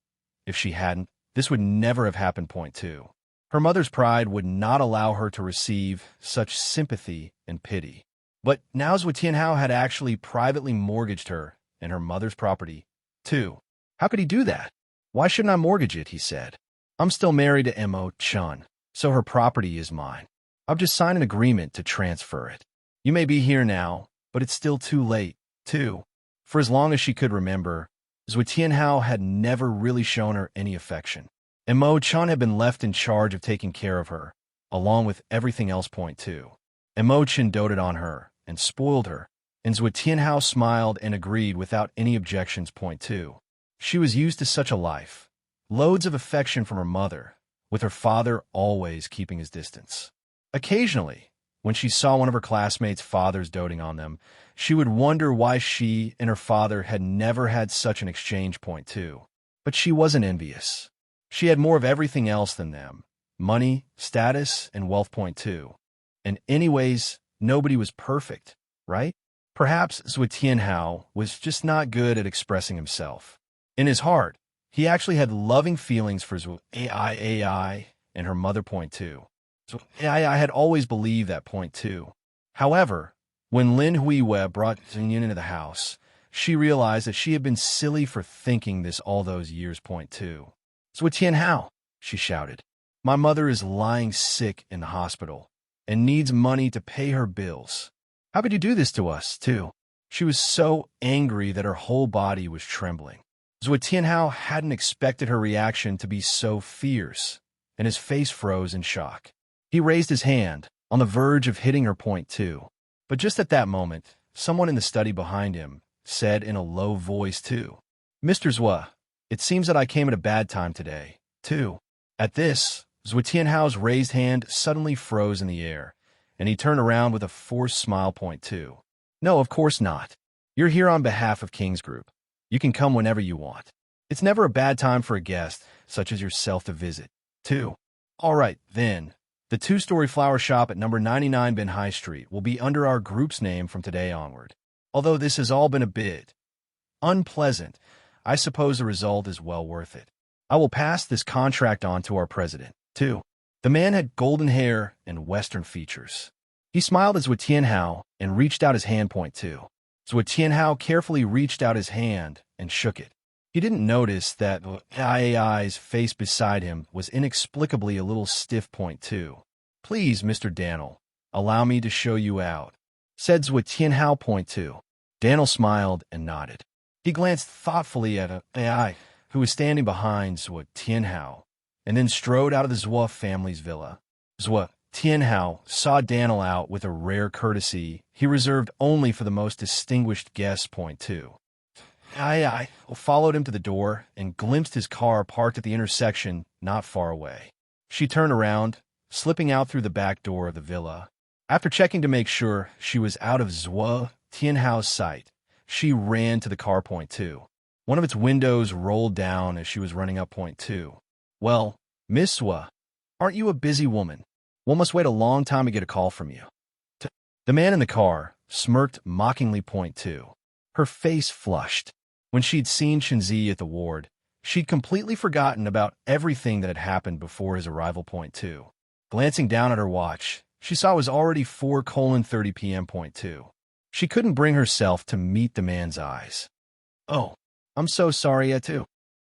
Speaker 2: If she hadn't, this would never have happened. Point two. Her mother's pride would not allow her to receive such sympathy and pity. But now Zhuo Tianhao had actually privately mortgaged her and her mother's property, too. How could he do that? Why shouldn't I mortgage it? He said. I'm still married to Mo Chun, so her property is mine. I've just signed an agreement to transfer it. You may be here now, but it's still too late, too. For as long as she could remember, Zhuo Tianhao had never really shown her any affection. And Mo Chun had been left in charge of taking care of her, along with everything else. Point two. And Mo Chun doted on her and spoiled her, and Zhuo Tianhao smiled and agreed without any objections. Point two. She was used to such a life. Loads of affection from her mother, with her father always keeping his distance. Occasionally, when she saw one of her classmates' fathers doting on them, she would wonder why she and her father had never had such an exchange. Point two. But she wasn't envious. She had more of everything else than them: money, status, and wealth. Point two. And anyways, nobody was perfect, right? Perhaps Zhuo Tianhao was just not good at expressing himself. In his heart, he actually had loving feelings for Zhuo AI and her mother. Point two. So AI had always believed that. Point two. However, when Lin Huiyue brought Xingyan into the house, she realized that she had been silly for thinking this all those years. Point two. Zhuo Tianhao, she shouted. My mother is lying sick in the hospital and needs money to pay her bills. How could you do this to us, too? She was so angry that her whole body was trembling. Zhuo Tianhao hadn't expected her reaction to be so fierce, and his face froze in shock. He raised his hand, on the verge of hitting her. Point two. But just at that moment, someone in the study behind him said in a low voice, too, Mr. Zwa, it seems that I came at a bad time today, too. At this, Zwa Tianhao's raised hand suddenly froze in the air, and he turned around with a forced smile. Point two. No, of course not. You're here on behalf of King's Group. You can come whenever you want. It's never a bad time for a guest, such as yourself, to visit. 2. All right, then. The two-story flower shop at number 99 Bin High Street will be under our group's name from today onward. Although this has all been a bit unpleasant, I suppose the result is well worth it. I will pass this contract on to our president. 2. The man had golden hair and Western features. He smiled at Zwa Tianhao and reached out his hand. Point 2. Zwa Tianhao carefully reached out his hand and shook it. He didn't notice that Ai's face beside him was inexplicably a little stiff. Point 2. Please, Mr. Daniel, allow me to show you out, said Zwa Tianhao. Point 2. Daniel smiled and nodded. He glanced thoughtfully at Ai, who was standing behind Zwa Tianhao, and then strode out of the Zwa family's villa. Zwa Tianhao saw Daniel out with a rare courtesy he reserved only for the most distinguished guests. Point 2. Ai followed him to the door and glimpsed his car parked at the intersection not far away. She turned around, slipping out through the back door of the villa. After checking to make sure she was out of Zwa Tianhao's sight, she ran to the car. Point 2. One of its windows rolled down as she was running up. Point 2. Well, Miss Zwa, aren't you a busy woman? One must wait a long time to get a call from you. The man in the car smirked mockingly. Point 2. Her face flushed. When she'd seen Shinzi at the ward, she'd completely forgotten about everything that had happened before his arrival. Point 2. Glancing down at her watch, she saw it was already 4:30 p.m. Point 2. She couldn't bring herself to meet the man's eyes. Oh, I'm so sorry, too.